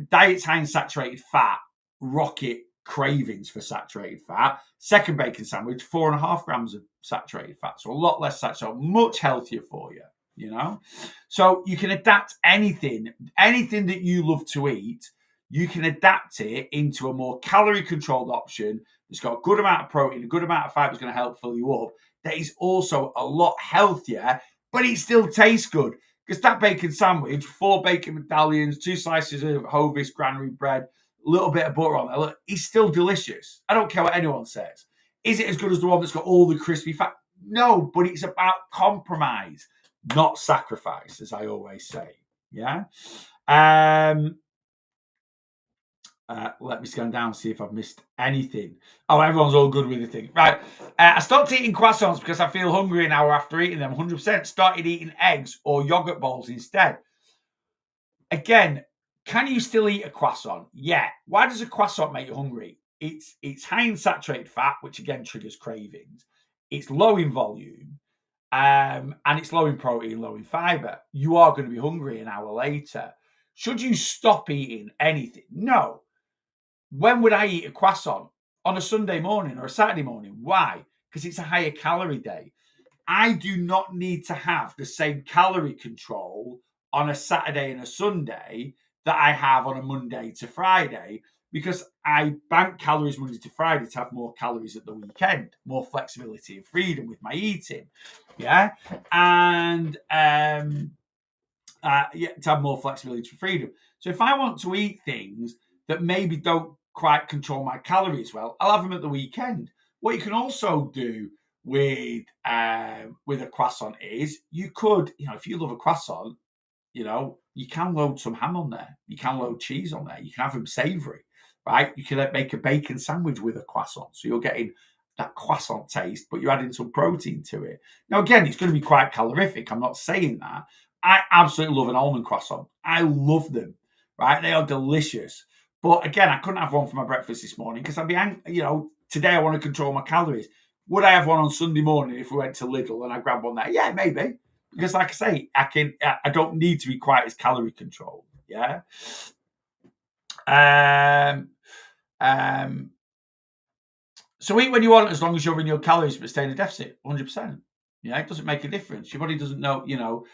diets high in saturated fat rocket cravings for saturated fat. Second bacon sandwich, 4.5 grams of saturated fat, so a lot less saturated, much healthier for you, you know. So you can adapt anything that you love to eat. You can adapt it into a more calorie controlled option that's got a good amount of protein, a good amount of fiber is going to help fill you up. That is also a lot healthier, but it still tastes good. Because that bacon sandwich, 4 bacon medallions, 2 slices of Hovis granary bread, a little bit of butter on there, look, it's still delicious. I don't care what anyone says. Is it as good as the one that's got all the crispy fat? No, but it's about compromise, not sacrifice, as I always say. Yeah. Let me scan down, see if I've missed anything. Oh, everyone's all good with the thing. Right. I stopped eating croissants because I feel hungry an hour after eating them. 100% started eating eggs or yogurt balls instead. Again, can you still eat a croissant? Yeah. Why does a croissant make you hungry? It's high in saturated fat, which again triggers cravings. It's low in volume, and it's low in protein, low in fiber. You are going to be hungry an hour later. Should you stop eating anything? No. When would I eat a croissant? On a Sunday morning or a Saturday morning. Why? Because it's a higher calorie day. I do not need to have the same calorie control on a Saturday and a Sunday that I have on a Monday to Friday, because I bank calories Monday to Friday to have more calories at the weekend, more flexibility and freedom with my eating. Yeah. And to have more flexibility and freedom. So if I want to eat things that maybe don't quite control my calories well, I'll have them at the weekend. What you can also do with a croissant is you could, you know, if you love a croissant, you know, you can load some ham on there. You can load cheese on there. You can have them savoury, right? You can make a bacon sandwich with a croissant. So you're getting that croissant taste, but you're adding some protein to it. Now, again, it's going to be quite calorific. I'm not saying that. I absolutely love an almond croissant. I love them, right? They are delicious. But again, I couldn't have one for my breakfast this morning because I'd be, you know, today I want to control my calories. Would I have one on Sunday morning if we went to Lidl and I grabbed one there? Yeah, maybe. Because like I say, I don't need to be quite as calorie controlled. Yeah. So eat when you want, as long as you're in your calories, but stay in a deficit. 100%. Yeah, it doesn't make a difference. Your body doesn't know, you know.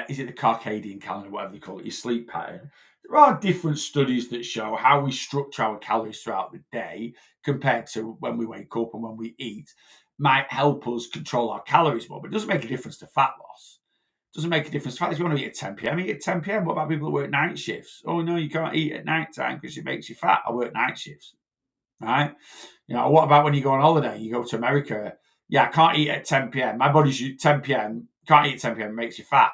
Is it the circadian calendar, whatever they call it, your sleep pattern? There are different studies that show how we structure our calories throughout the day compared to when we wake up and when we eat might help us control our calories more, but it doesn't make a difference to fat loss. It doesn't make a difference. If you want to eat at 10 p.m., eat at 10 p.m. What about people that work night shifts? Oh, no, you can't eat at night time because it makes you fat. I work night shifts, right? You know, what about when you go on holiday? You go to America. Yeah, I can't eat at 10 p.m. My body's 10 p.m. Can't eat at 10 p.m. It makes you fat.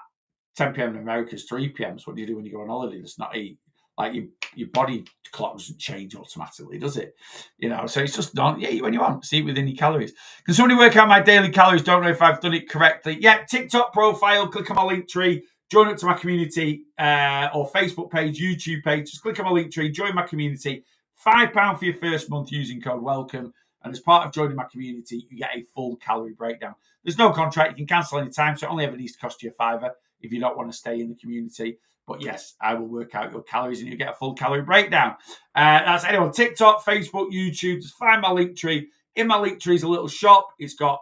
10 p.m. in America is 3 p.m. So what do you do when you go on holiday? Just not eat. Like your body clock doesn't change automatically, does it? You know, so it's just not, yeah, eat when you want. See it within your calories. Can somebody work out my daily calories? Don't know if I've done it correctly. Yeah, TikTok profile, click on my link tree, join up to my community or Facebook page, YouTube page. Just click on my link tree, join my community. £5 for your first month using code WELCOME. And as part of joining my community, you get a full calorie breakdown. There's no contract. You can cancel any time, so it only ever needs to cost you $5 if you don't want to stay in the community. But yes, I will work out your calories and you get a full calorie breakdown. That's anyone, TikTok, Facebook, YouTube. Just find my link tree. In my link tree is a little shop. It's got,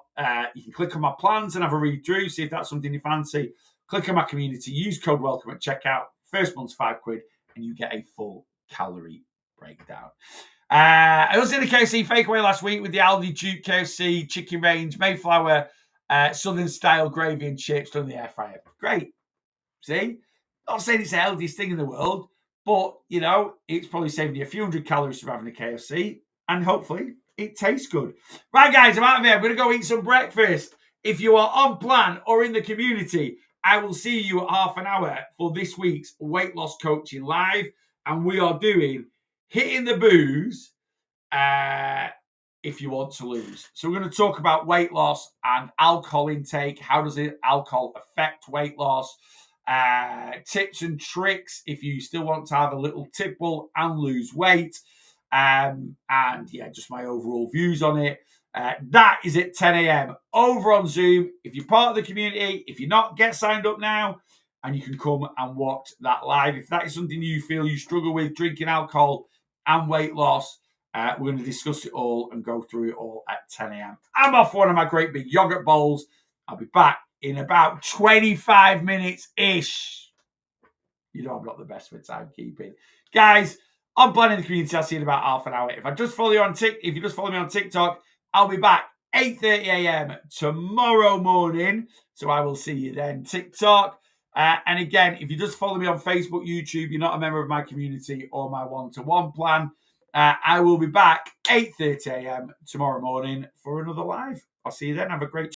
you can click on my plans and have a read through, see if that's something you fancy. Click on my community, use code WELCOME at checkout. First month's £5 and you get a full calorie breakdown. I was in the KFC fakeaway last week with the Aldi Duke KFC chicken range, Mayflower, Southern style gravy and chips done in the air fryer. Great. See? Not saying it's the healthiest thing in the world, but, you know, it's probably saving you a few hundred calories from having a KFC, and hopefully it tastes good. Right, guys, I'm out of here. I'm going to go eat some breakfast. If you are on plan or in the community, I will see you at half an hour for this week's Weight Loss Coaching Live, and we are doing Hitting the Booze if you want to lose. So we're going to talk about weight loss and alcohol intake. How does alcohol affect weight loss? Tips and tricks if you still want to have a little tipple and lose weight. And yeah, just my overall views on it. That is at 10 a.m. over on Zoom. If you're part of the community, if you're not, get signed up now and you can come and watch that live. If that is something you feel you struggle with, drinking alcohol and weight loss, we're going to discuss it all and go through it all at 10 a.m. I'm off for one of my great big yogurt bowls. I'll be back in about 25 minutes-ish. You know I'm not the best for timekeeping. Guys, I'm planning the community. I'll see you in about half an hour. If you just follow me on TikTok, I'll be back 8:30 a.m. tomorrow morning. So I will see you then. TikTok. And again, if you just follow me on Facebook, YouTube, you're not a member of my community or my one-to-one plan, I will be back 8:30 a.m. tomorrow morning for another live. I'll see you then. Have a great